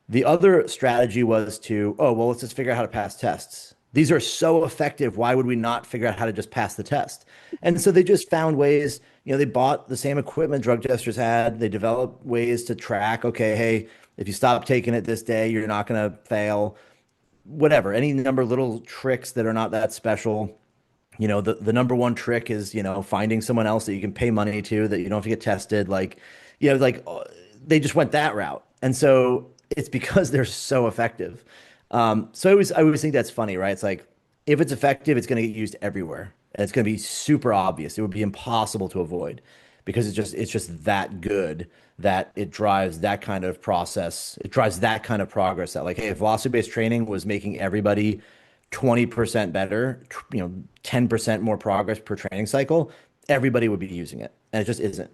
The other strategy was oh, well, let's just figure out how to pass tests. These are so effective. Why would we not figure out how to just pass the test? And so they just found ways, they bought the same equipment drug testers had. They developed ways to track, okay, hey, if you stop taking it this day, you're not going to fail. Whatever, any number of little tricks that are not that special. The number one trick is, finding someone else that you can pay money to that you don't have to get tested. They just went that route. And so it's because they're so effective. So I always think that's funny, right? It's like, if it's effective, it's going to get used everywhere. And it's going to be super obvious. It would be impossible to avoid because it's just that good that it drives that kind of process. It drives that kind of progress that hey, if velocity-based training was making everybody 20% better, 10% more progress per training cycle, everybody would be using it. And it just isn't,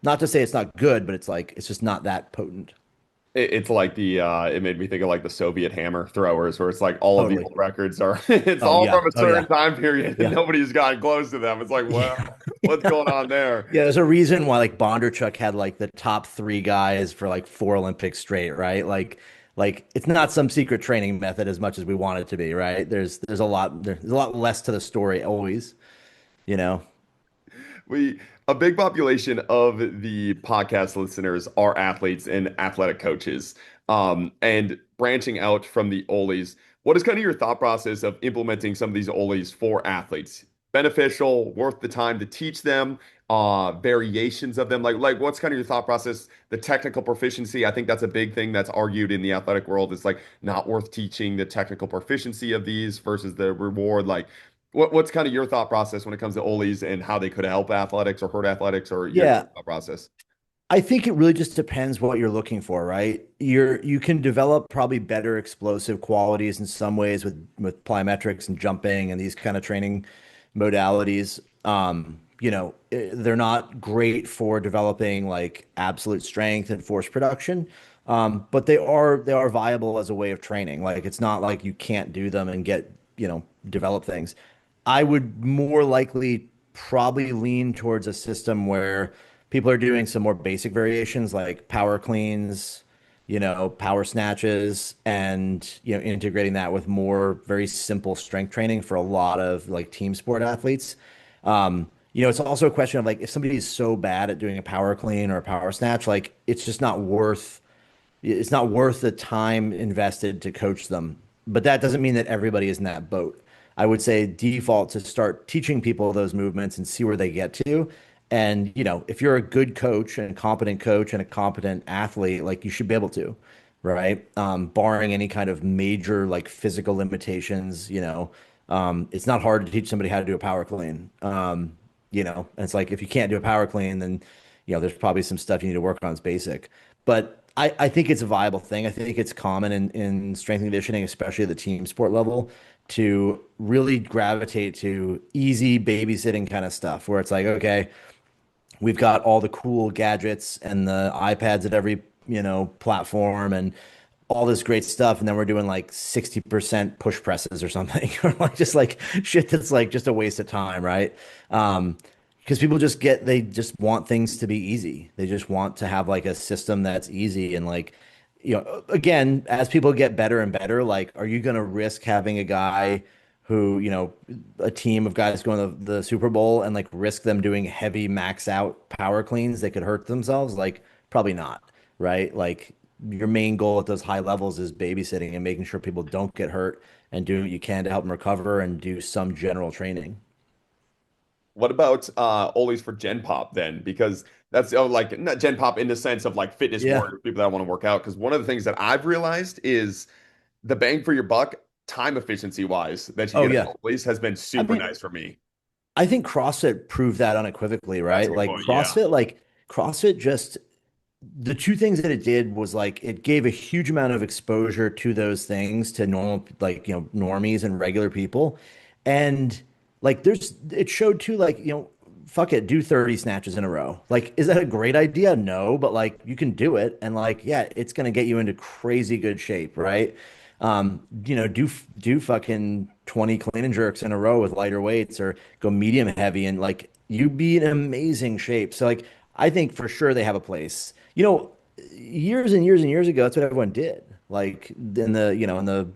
not to say it's not good, but it's just not that potent. It's like it made me think of the Soviet hammer throwers, where it's like all of the Totally. old records are, it's Oh all yeah. from a Oh certain yeah. time period and Yeah. nobody's gotten close to them. It's like, well, Yeah. what's going on there? Yeah, there's a reason why Bondarchuk had the top three guys for four Olympics straight, right? It's not some secret training method as much as we want it to be, right? There's a lot less to the story always, you know. We a big population of the podcast listeners are athletes and athletic coaches. And branching out from the Ollies, what is kind of your thought process of implementing some of these Ollies for athletes? Beneficial, worth the time to teach them? variations of them? Like what's kind of your thought process? The technical proficiency, I think that's a big thing that's argued in the athletic world. It's like not worth teaching the technical proficiency of these versus the reward. Like what's kind of your thought process when it comes to ollies and how they could help athletics or hurt athletics or your Yeah, thought process? I think it really just depends what you're looking for, right? You can develop probably better explosive qualities in some ways with plyometrics and jumping and these kind of training modalities. They're not great for developing like absolute strength and force production. But they are viable as a way of training. Like it's not like you can't do them and develop things. I would more likely probably lean towards a system where people are doing some more basic variations like power cleans, power snatches, and integrating that with more very simple strength training for a lot of like team sport athletes. It's also a question of like if somebody is so bad at doing a power clean or a power snatch, like it's not worth the time invested to coach them. But that doesn't mean that everybody is in that boat. I would say default to start teaching people those movements and see where they get to. And, if you're a good coach and a competent athlete, like you should be able to, right? Barring any kind of major like physical limitations, it's not hard to teach somebody how to do a power clean. And it's like if you can't do a power clean, then, there's probably some stuff you need to work on. It's basic. But I think it's a viable thing. I think it's common in strength and conditioning, especially at the team sport level, to really gravitate to easy babysitting kind of stuff where it's like, okay, we've got all the cool gadgets and the iPads at every, platform and all this great stuff. And then we're doing like 60% push presses or something, or like just like shit that's like just a waste of time, right? Because people they just want things to be easy. They just want to have like a system that's easy. And like, again, as people get better and better, like, are you going to risk having a guy who, a team of guys going to the Super Bowl and like risk them doing heavy max out power cleans? They could hurt themselves. Like, probably not, right? Like, your main goal at those high levels is babysitting and making sure people don't get hurt and do what you can to help them recover and do some general training. What about Ollie's for Gen Pop then? Because that's like not Gen Pop in the sense of like fitness Yeah. warrior people that want to work out. Because one of the things that I've realized is the bang for your buck, time efficiency wise, that you Oh, get at yeah. Ollie's has been I super mean, nice for me. I think CrossFit proved that unequivocally, That's a right? good Like point. Yeah. CrossFit just the two things that it did was like it gave a huge amount of exposure to those things to normal like normies and regular people. And like it showed too like fuck it, do 30 snatches in a row. Like, is that a great idea? No, but like you can do it and like yeah, it's gonna get you into crazy good shape, right? Do fucking 20 clean and jerks in a row with lighter weights or go medium heavy and like you be in amazing shape. So like I think for sure they have a place. Years and years and years ago, that's what everyone did. Like in the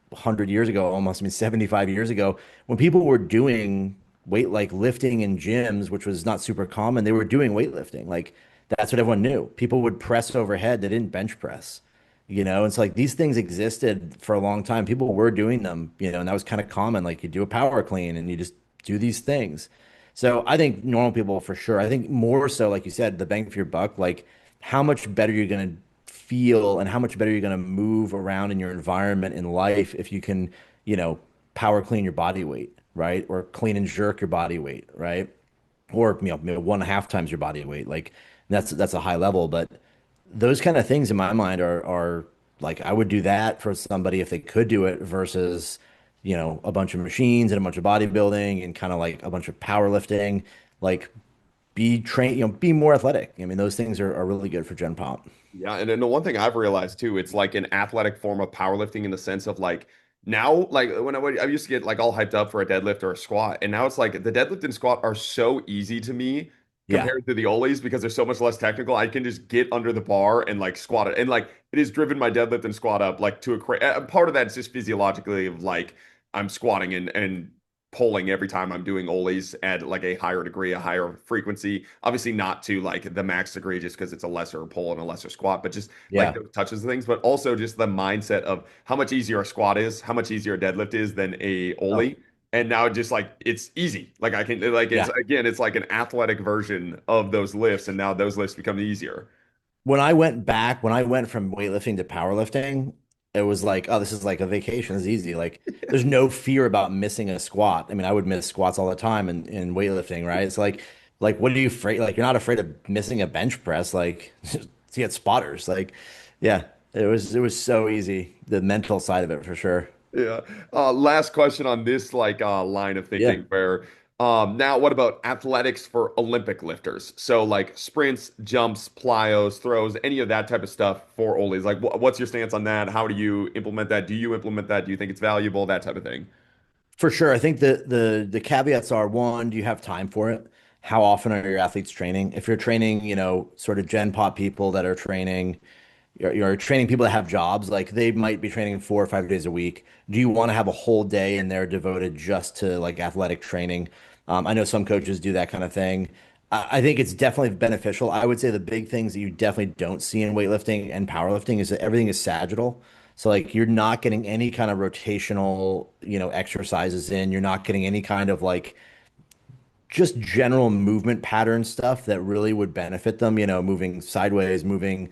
100 years ago, almost, I mean, 75 years ago, when people were doing weight, like lifting in gyms, which was not super common, they were doing weightlifting. Like that's what everyone knew. People would press overhead. They didn't bench press. It's like these things existed for a long time. People were doing them, and that was kind of common. Like you do a power clean and you just do these things. So I think normal people for sure. I think more so, like you said, the bang for your buck, like how much better you're going to feel and how much better you're going to move around in your environment in life if you can, you know, power clean your body weight, right? Or clean and jerk your body weight, right? Or, maybe 1.5 times your body weight. Like that's a high level, but those kind of things in my mind are like I would do that for somebody if they could do it versus, a bunch of machines and a bunch of bodybuilding and kind of like a bunch of powerlifting. Like be trained, be more athletic. I mean, those things are really good for Gen Pop. Yeah, and then the one thing I've realized too, it's like an athletic form of powerlifting in the sense of like now, like when I used to get like all hyped up for a deadlift or a squat, and now it's like the deadlift and squat are so easy to me Yeah. compared to the ollies because they're so much less technical. I can just get under the bar and like squat it, and like it has driven my deadlift and squat up like to a part of that is just physiologically of like I'm squatting and pulling every time I'm doing ollies at like a higher degree, a higher frequency. Obviously, not to like the max degree just because it's a lesser pull and a lesser squat, but just like Yeah. those touches of things. But also just the mindset of how much easier a squat is, how much easier a deadlift is than a Oh, ollie. And now just like it's easy. Like I can like it's Yeah. again, it's like an athletic version of those lifts, and now those lifts become easier. When I went from weightlifting to powerlifting, it was like, oh, this is like a vacation. It's easy. Like, there's no fear about missing a squat. I mean, I would miss squats all the time in weightlifting, right? It's like, what are you afraid? Like, you're not afraid of missing a bench press. Like, to get spotters. Like, yeah, it was so easy. The mental side of it for sure. Yeah. Last question on this like line of Yeah. thinking where now what about athletics for Olympic lifters? So like sprints, jumps, plyos, throws, any of that type of stuff for Olis. Like what's your stance on that? How do you implement that? Do you implement that? Do you think it's valuable? That type of thing. For sure. I think the caveats are one, do you have time for it? How often are your athletes training? If you're training, sort of Gen Pop people that are training, you're training people that have jobs, like they might be training 4 or 5 days a week. Do you want to have a whole day in there devoted just to like athletic training? I know some coaches do that kind of thing. I think it's definitely beneficial. I would say the big things that you definitely don't see in weightlifting and powerlifting is that everything is sagittal. So like you're not getting any kind of rotational, exercises in. You're not getting any kind of like just general movement pattern stuff that really would benefit them, moving sideways, moving,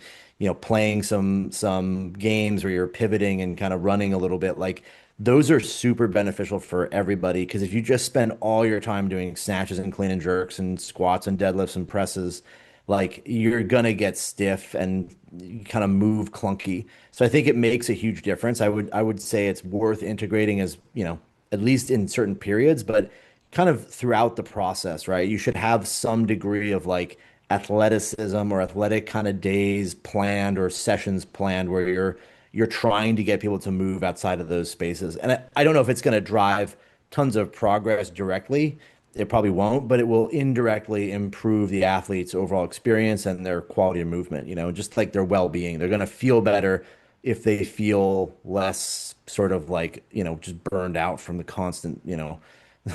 playing some games where you're pivoting and kind of running a little bit. Like those are super beneficial for everybody because if you just spend all your time doing snatches and clean and jerks and squats and deadlifts and presses, like you're gonna get stiff and you kind of move clunky. So I think it makes a huge difference. I would say it's worth integrating as, at least in certain periods, but kind of throughout the process, right? You should have some degree of like athleticism or athletic kind of days planned or sessions planned where you're trying to get people to move outside of those spaces. And I don't know if it's going to drive tons of progress directly. It probably won't, but it will indirectly improve the athlete's overall experience and their quality of movement, just like their well-being. They're going to feel better if they feel less sort of like, just burned out from the constant,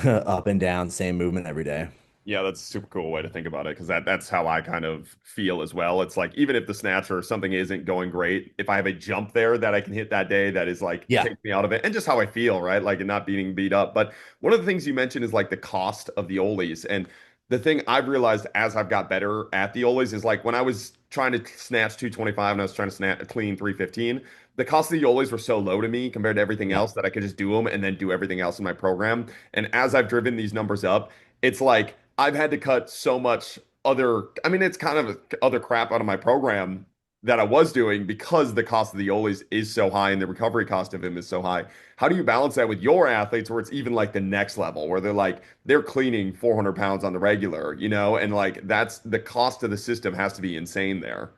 up and down, same movement every day. Yeah, that's a super cool way to think about it because that's how I kind of feel as well. It's like even if the snatch or something isn't going great, if I have a jump there that I can hit that day that is like Yeah. takes me out of it and just how I feel, right? Like and not being beat up. But one of the things you mentioned is like the cost of the ollies. And the thing I've realized as I've got better at the ollies is like when I was trying to snatch 225 and I was trying to snatch clean 315, the cost of the ollies were so low to me compared to everything Yeah. else that I could just do them and then do everything else in my program. And as I've driven these numbers up, it's like I've had to cut so much I mean, it's kind of other crap out of my program that I was doing because the cost of the Olis is so high and the recovery cost of him is so high. How do you balance that with your athletes where it's even like the next level where they're cleaning 400 pounds on the regular, and like that's the cost of the system has to be insane there.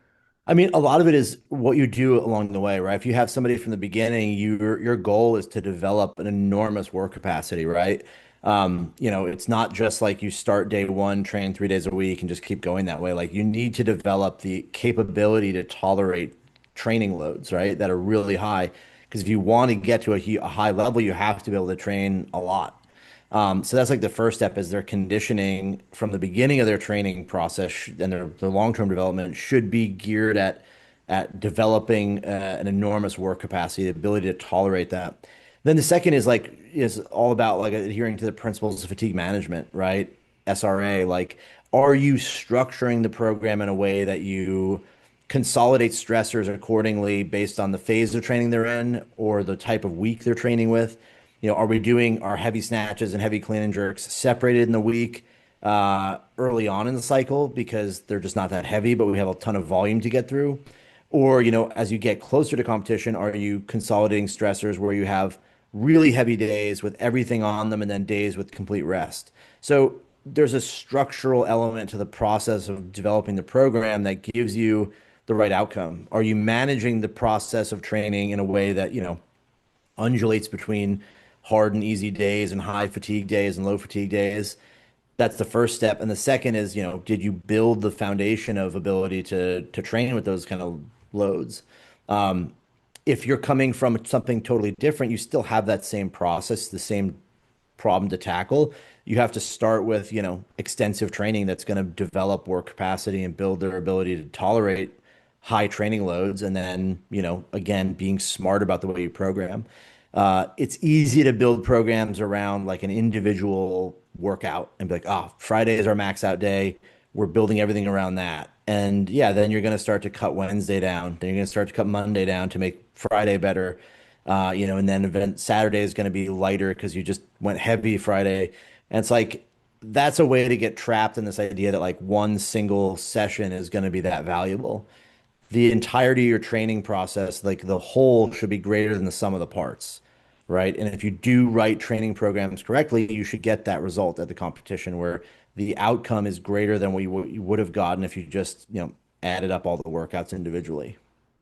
I mean, a lot of it is what you do along the way, right? If you have somebody from the beginning, your goal is to develop an enormous work capacity, right? It's not just like you start day one, train 3 days a week, and just keep going that way. Like you need to develop the capability to tolerate training loads, right? That are really high. Because if you want to get to a high level, you have to be able to train a lot. So that's like the first step is their conditioning from the beginning of their training process and their long-term development should be geared at developing an enormous work capacity, the ability to tolerate that. Then the second is all about like adhering to the principles of fatigue management, right? SRA, like are you structuring the program in a way that you consolidate stressors accordingly based on the phase of training they're in or the type of week they're training with? Are we doing our heavy snatches and heavy clean and jerks separated in the week early on in the cycle because they're just not that heavy, but we have a ton of volume to get through? Or, as you get closer to competition, are you consolidating stressors where you have really heavy days with everything on them and then days with complete rest? So there's a structural element to the process of developing the program that gives you the right outcome. Are you managing the process of training in a way that, undulates between hard and easy days and high fatigue days and low fatigue days? That's the first step. And the second is, did you build the foundation of ability to train with those kind of loads? If you're coming from something totally different, you still have that same process, the same problem to tackle. You have to start with, extensive training that's going to develop work capacity and build their ability to tolerate high training loads. And then, again, being smart about the way you program. It's easy to build programs around like an individual workout and be like, oh, Friday is our max out day. We're building everything around that. And yeah, then you're going to start to cut Wednesday down. Then you're going to start to cut Monday down to make Friday better. And then event Saturday is going to be lighter because you just went heavy Friday. And it's like that's a way to get trapped in this idea that like one single session is going to be that valuable. The entirety of your training process, like the whole should be greater than the sum of the parts, right? And if you do right training programs correctly, you should get that result at the competition where the outcome is greater than what you would have gotten if you just, added up all the workouts individually.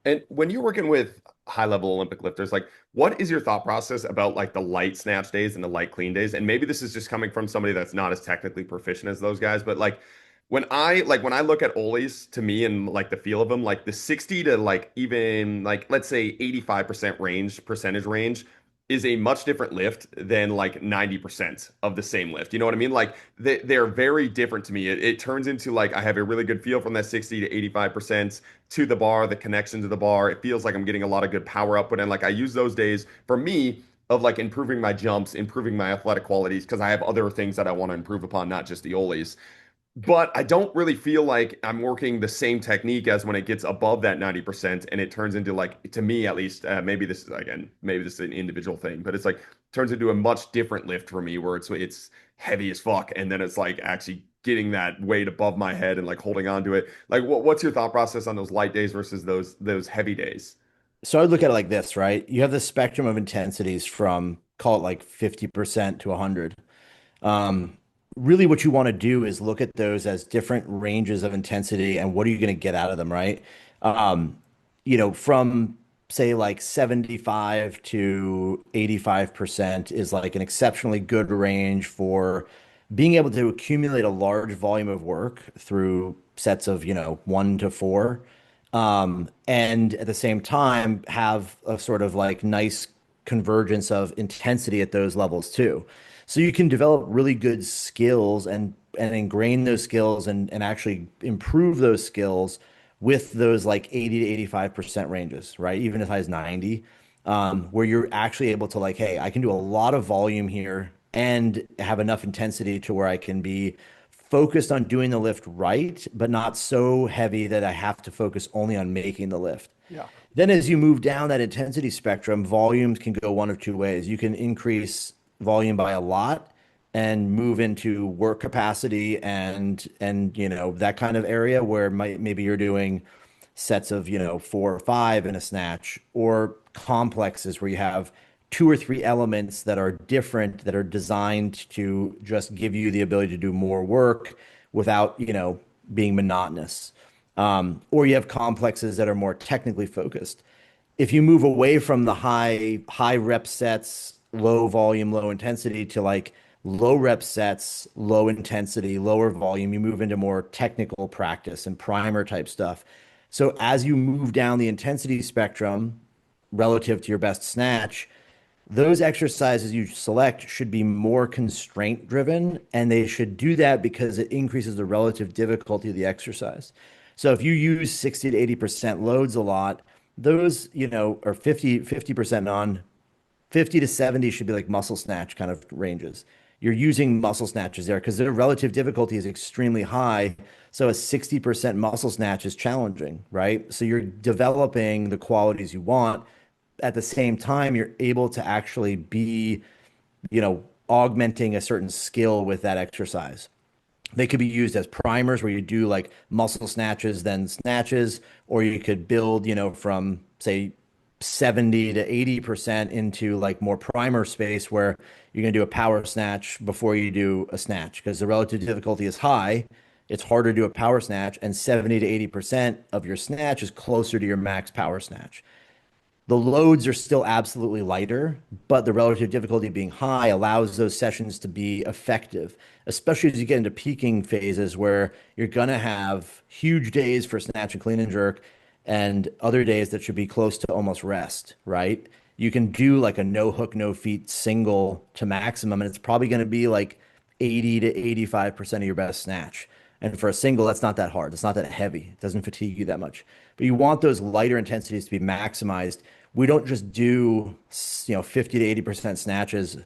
And when you're working with high level Olympic lifters, like what is your thought process about like the light snatch days and the light clean days? And maybe this is just coming from somebody that's not as technically proficient as those guys, but like when I look at Ollie's to me and like the feel of them, like the 60 to like even like let's say 85% percentage range is a much different lift than like 90% of the same lift. You know what I mean? Like they're very different to me. It turns into like I have a really good feel from that 60 to 85% to the bar, the connection to the bar. It feels like I'm getting a lot of good power output. And like I use those days for me of like improving my jumps, improving my athletic qualities, because I have other things that I want to improve upon, not just the ollies. But I don't really feel like I'm working the same technique as when it gets above that 90% and it turns into like, to me at least, maybe this is again, maybe this is an individual thing, but it's like turns into a much different lift for me where it's heavy as fuck. And then it's like actually getting that weight above my head and like holding on to it. Like what's your thought process on those light days versus those heavy days? So I would look at it like this, right? You have the spectrum of intensities from call it like 50% to 100. Um, Really, what you want to do is look at those as different ranges of intensity and what are you going to get out of them, right? Um, from say like 75 to 85% is like an exceptionally good range for being able to accumulate a large volume of work through sets of, 1 to 4. And at the same time, have a sort of like nice convergence of intensity at those levels too. So you can develop really good skills and ingrain those skills and actually improve those skills with those like 80 to 85% ranges, right? Even as high as 90, where you're actually able to like, hey, I can do a lot of volume here and have enough intensity to where I can be focused on doing the lift right, but not so heavy that I have to focus only on making the lift. Yeah. Then as you move down that intensity spectrum, volumes can go one of two ways. You can increase volume by a lot and move into work capacity and that kind of area where maybe you're doing sets of 4 or 5 in a snatch or complexes where you have 2 or 3 elements that are different that are designed to just give you the ability to do more work without being monotonous. Or you have complexes that are more technically focused. If you move away from the high rep sets, low volume, low intensity to like low rep sets, low intensity, lower volume, you move into more technical practice and primer type stuff. So as you move down the intensity spectrum relative to your best snatch, those exercises you select should be more constraint driven, and they should do that because it increases the relative difficulty of the exercise. So if you use 60 to 80% loads a lot, those, are 50% on 50 to 70 should be like muscle snatch kind of ranges. You're using muscle snatches there because their relative difficulty is extremely high. So a 60% muscle snatch is challenging, right? So you're developing the qualities you want. At the same time, you're able to actually be, augmenting a certain skill with that exercise. They could be used as primers where you do like muscle snatches, then snatches, or you could build, from say 70 to 80% into like more primer space where you're going to do a power snatch before you do a snatch because the relative difficulty is high. It's harder to do a power snatch, and 70 to 80% of your snatch is closer to your max power snatch. The loads are still absolutely lighter, but the relative difficulty being high allows those sessions to be effective, especially as you get into peaking phases where you're going to have huge days for snatch and clean and jerk and other days that should be close to almost rest, right? You can do like a no hook, no feet single to maximum, and it's probably going to be like 80 to 85% of your best snatch. And for a single, that's not that hard. It's not that heavy. It doesn't fatigue you that much. But you want those lighter intensities to be maximized we don't just do, 50 to 80% snatches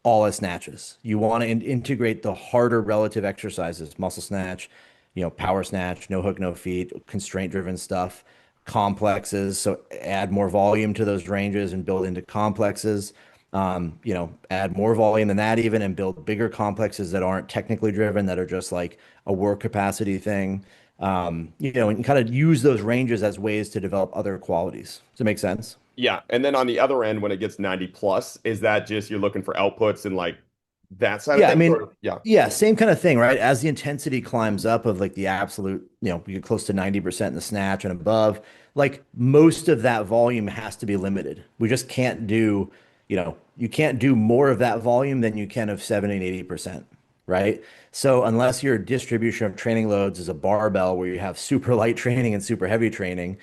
all as snatches. You want to integrate the harder relative exercises, muscle snatch, power snatch, no hook, no feet, constraint driven stuff, complexes. So add more volume to those ranges and build into complexes. Add more volume than that even and build bigger complexes that aren't technically driven, that are just like a work capacity thing. And kind of use those ranges as ways to develop other qualities. Does it make sense? Yeah. And then on the other end, when it gets 90 plus, is that just you're looking for outputs and like that side of Yeah, I things? mean, Or yeah. yeah, same kind of thing, right? As the intensity climbs up of like the absolute, you get close to 90% in the snatch and above, like most of that volume has to be limited. We just can't do, you can't do more of that volume than you can of 70 and 80%, right? So unless your distribution of training loads is a barbell where you have super light training and super heavy training,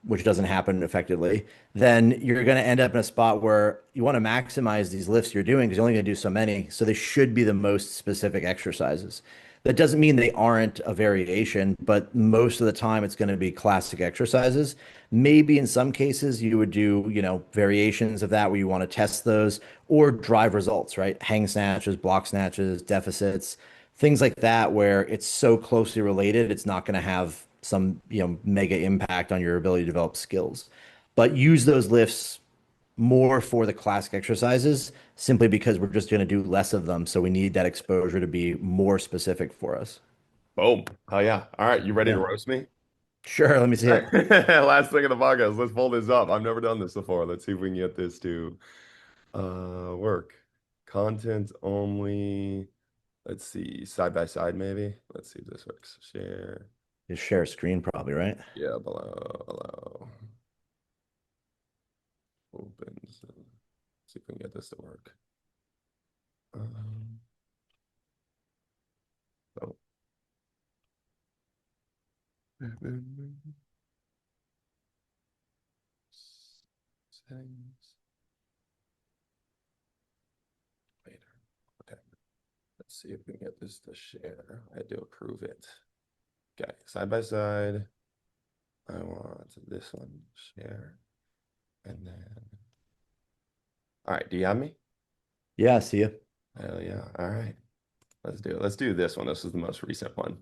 which doesn't happen effectively, then you're going to end up in a spot where you want to maximize these lifts you're doing because you're only going to do so many. So they should be the most specific exercises. That doesn't mean they aren't a variation, but most of the time it's going to be classic exercises. Maybe in some cases you would do, variations of that where you want to test those or drive results, right? Hang snatches, block snatches, deficits, things like that where it's so closely related, it's not going to have some, mega impact on your ability to develop skills. But use those lifts more for the classic exercises simply because we're just going to do less of them. So we need that exposure to be more specific for us. Boom. Oh yeah. All right. You ready to Yeah. roast me? Sure. Let me see it. Last thing of the podcast. Let's pull this up. I've never done this before. Let's see if we can get this to work. Content only. Let's see. Side by side, maybe. Let's see if this works. Share. Just share a screen, probably, right? Yeah, below. Open. So, see if we can get this to work. Oh. Settings. Later. Okay. Let's see if we can get this to share. I had to approve it. Okay. Side by side. I want this one share. And then. All right. Do you have me? Yeah. See you. Hell yeah. All right. Let's do it. Let's do this one. This is the most recent one.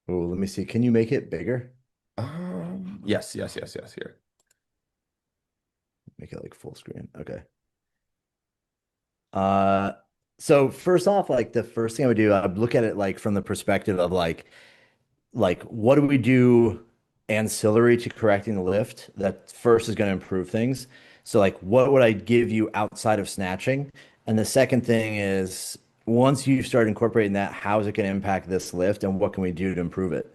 Oh, let me see. Can you make it bigger? Yes. Here. Make it like full screen. Okay. Uh, so first off, like the first thing I would do, I'd look at it like from the perspective of like what do we do ancillary to correcting the lift that first is going to improve things. So like what would I give you outside of snatching? And the second thing is once you start incorporating that, how is it going to impact this lift and what can we do to improve it?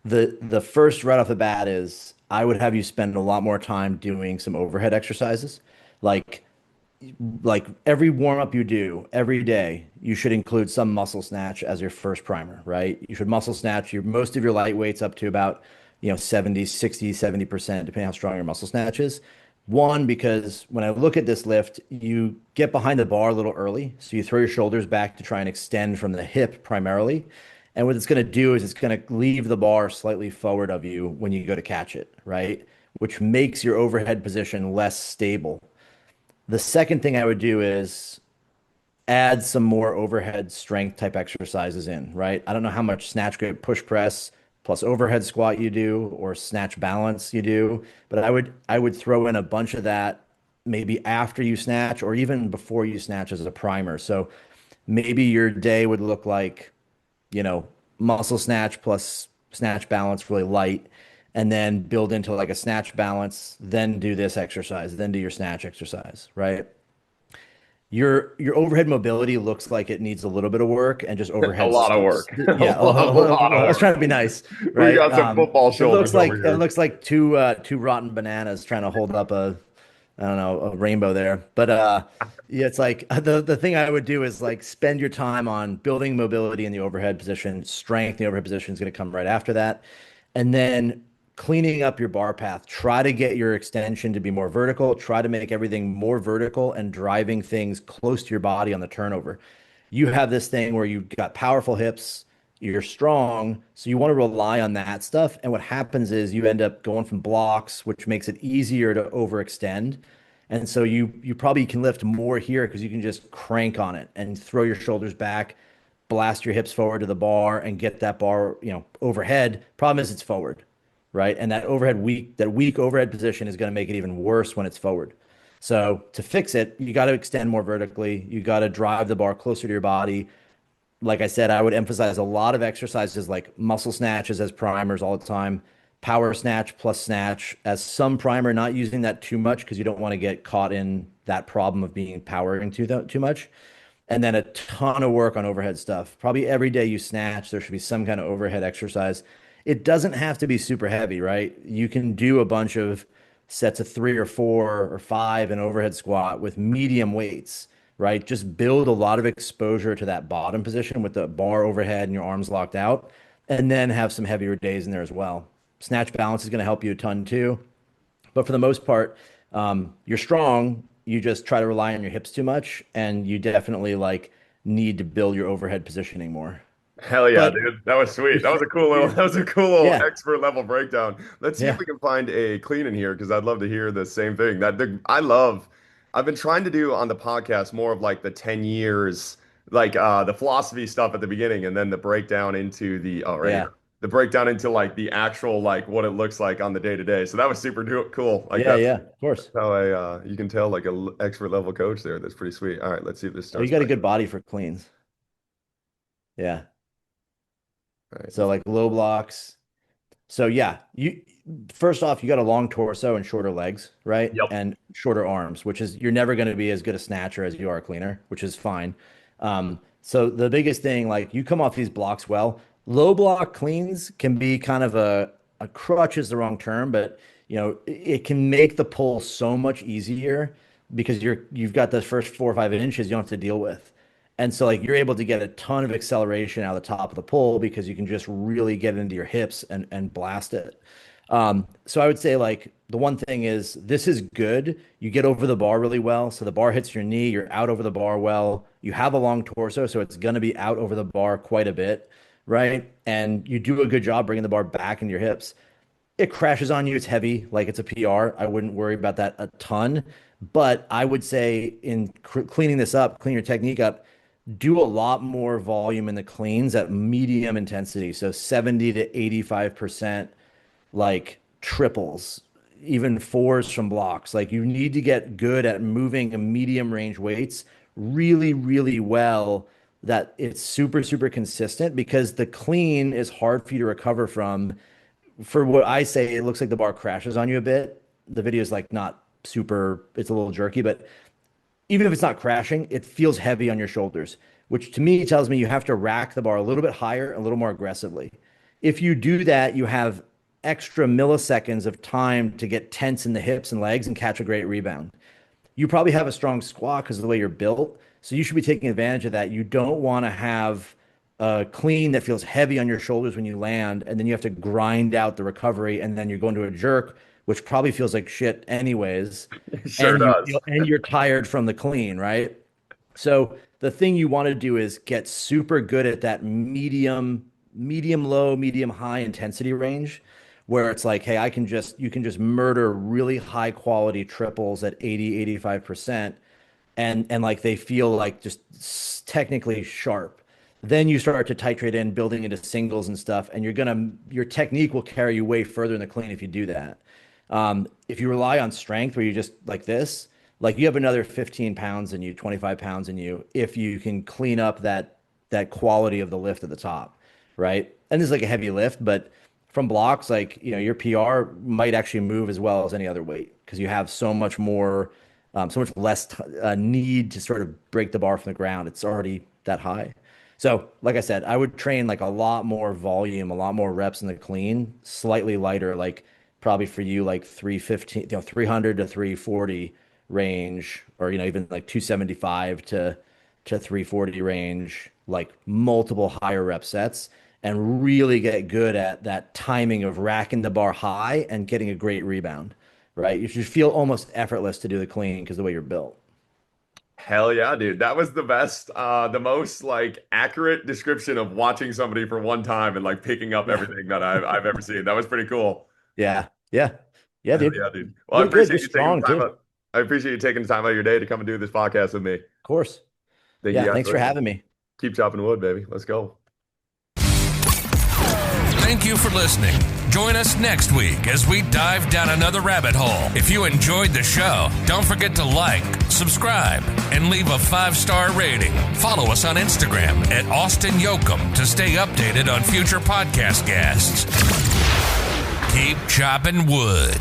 The first right off the bat is I would have you spend a lot more time doing some overhead exercises. Like like every warm up you do every day, you should include some muscle snatch as your first primer, right? You should muscle snatch your most of your light weights up to about, 70, 60, 70%, depending how strong your muscle snatch is. One, because when I look at this lift, you get behind the bar a little early. So you throw your shoulders back to try and extend from the hip primarily. And what it's going to do is it's going to leave the bar slightly forward of you when you go to catch it, right? Which makes your overhead position less stable. The second thing I would do is add some more overhead strength type exercises in, right? I don't know how much snatch grip push press plus overhead squat you do or snatch balance you do, but I would throw in a bunch of that maybe after you snatch or even before you snatch as a primer. So maybe your day would look like, you know, muscle snatch plus snatch balance really light and then build into like a snatch balance, then do this exercise, then do your snatch exercise, right? Your overhead mobility looks like it needs a little bit of work and just A overhead. lot of work. Yeah, A lot well, of I was trying work. to be nice, We right? got some football It looks shoulders over like it here. looks like two rotten bananas trying to hold up a I don't know a rainbow there. But yeah, it's like the thing I would do is like spend your time on building mobility in the overhead position. Strength in the overhead position is going to come right after that, and then cleaning up your bar path. Try to get your extension to be more vertical. Try to make everything more vertical and driving things close to your body on the turnover. You have this thing where you've got powerful hips, you're strong, so you want to rely on that stuff. And what happens is you end up going from blocks, which makes it easier to overextend. And so you probably can lift more here because you can just crank on it and throw your shoulders back, blast your hips forward to the bar and get that bar, overhead. Problem is it's forward, right? And that weak overhead position is going to make it even worse when it's forward. So to fix it, you got to extend more vertically. You got to drive the bar closer to your body. Like I said, I would emphasize a lot of exercises like muscle snatches as primers all the time, power snatch plus snatch as some primer, not using that too much because you don't want to get caught in that problem of being powering too much. And then a ton of work on overhead stuff. Probably every day you snatch, there should be some kind of overhead exercise. It doesn't have to be super heavy, right? You can do a bunch of sets of 3 or 4 or 5 in overhead squat with medium weights, right? Just build a lot of exposure to that bottom position with the bar overhead and your arms locked out, and then have some heavier days in there as well. Snatch balance is going to help you a ton too. But for the most part, you're strong. You just try to rely on your hips too much, and you definitely like need to build your overhead positioning more. Hell yeah, But dude. That was you're, sweet. That was a cool little you're that was a cool little yeah, expert level breakdown. Let's see if yeah, we can find a clean in here because I'd love to hear the same thing. I've been trying to do on the podcast more of like the 10 years, like the philosophy stuff at the beginning and then the breakdown into the right yeah, here. The breakdown into like the actual like what it looks like on the day to day. So that was cool. Like yeah, yeah. Of that's course. how you can tell like expert level coach there. That's pretty sweet. All right, let's see if this Oh, you starts got a playing. good body for cleans. Yeah. All right, So like low blocks. So yeah, you first off, you got a long torso and shorter legs, right? yep. And shorter arms, which is you're never going to be as good a snatcher as you are a cleaner, which is fine. So the biggest thing, like you come off these blocks well. Low block cleans can be kind of a crutch is the wrong term, but it can make the pull so much easier because you've got the first 4 or 5 inches you don't have to deal with. And so like you're able to get a ton of acceleration out of the top of the pole because you can just really get into your hips and blast it. So I would say like the one thing is this is good. You get over the bar really well. So the bar hits your knee, you're out over the bar well. You have a long torso, so it's going to be out over the bar quite a bit, right? And you do a good job bringing the bar back into your hips. It crashes on you. It's heavy, like it's a PR. I wouldn't worry about that a ton. But I would say in cleaning this up, clean your technique up, do a lot more volume in the cleans at medium intensity. So 70 to 85% like triples, even fours from blocks. Like you need to get good at moving a medium range weights really, really well that it's super, super consistent because the clean is hard for you to recover from. For what I say, it looks like the bar crashes on you a bit. The video is like not super, it's a little jerky, but even if it's not crashing, it feels heavy on your shoulders, which to me tells me you have to rack the bar a little bit higher, a little more aggressively. If you do that, you have extra milliseconds of time to get tense in the hips and legs and catch a great rebound. You probably have a strong squat because of the way you're built. So you should be taking advantage of that. You don't want to have a clean that feels heavy on your shoulders when you land, and then you have to grind out the recovery, and then you're going to a jerk, which probably feels like shit anyways, It sure and does. you're tired from the clean, right? So the thing you want to do is get super good at that medium low, medium high intensity range where it's like, hey, you can just murder really high quality triples at 80, 85%, and like they feel like just technically sharp. Then you start to titrate in building into singles and stuff, and your technique will carry you way further in the clean if you do that. If you rely on strength where you just like this, like you have another 15 pounds in you, 25 pounds in you, if you can clean up that quality of the lift at the top, right? And this is like a heavy lift, but from blocks, like your PR might actually move as well as any other weight because you have so much more, so much less need to sort of break the bar from the ground. It's already that high. So, like I said, I would train like a lot more volume, a lot more reps in the clean, slightly lighter, like probably for you, like 315, 300 to 340 range, or, even like 275 to 340 range, like multiple higher rep sets, and really get good at that timing of racking the bar high and getting a great rebound, right? You should feel almost effortless to do the clean because the way you're built. Hell yeah, dude. That was the best, the most like accurate description of watching somebody for one time and like picking up Yeah. everything that I've ever seen. That was pretty cool. Yeah. Yeah. Yeah, Hell dude. yeah, dude. Well, I You're good. You're appreciate you taking strong the time too. Of out. I appreciate you taking the time out of your day to come and do this podcast with me. course. Thank you Yeah. guys Thanks for for listening. having me. Keep chopping wood, baby. Let's go. Thank you for listening. Join us next week as we dive down another rabbit hole. If you enjoyed the show, don't forget to like, subscribe, and leave a 5-star rating. Follow us on Instagram at Austin Yoakum to stay updated on future podcast guests. Keep chopping wood.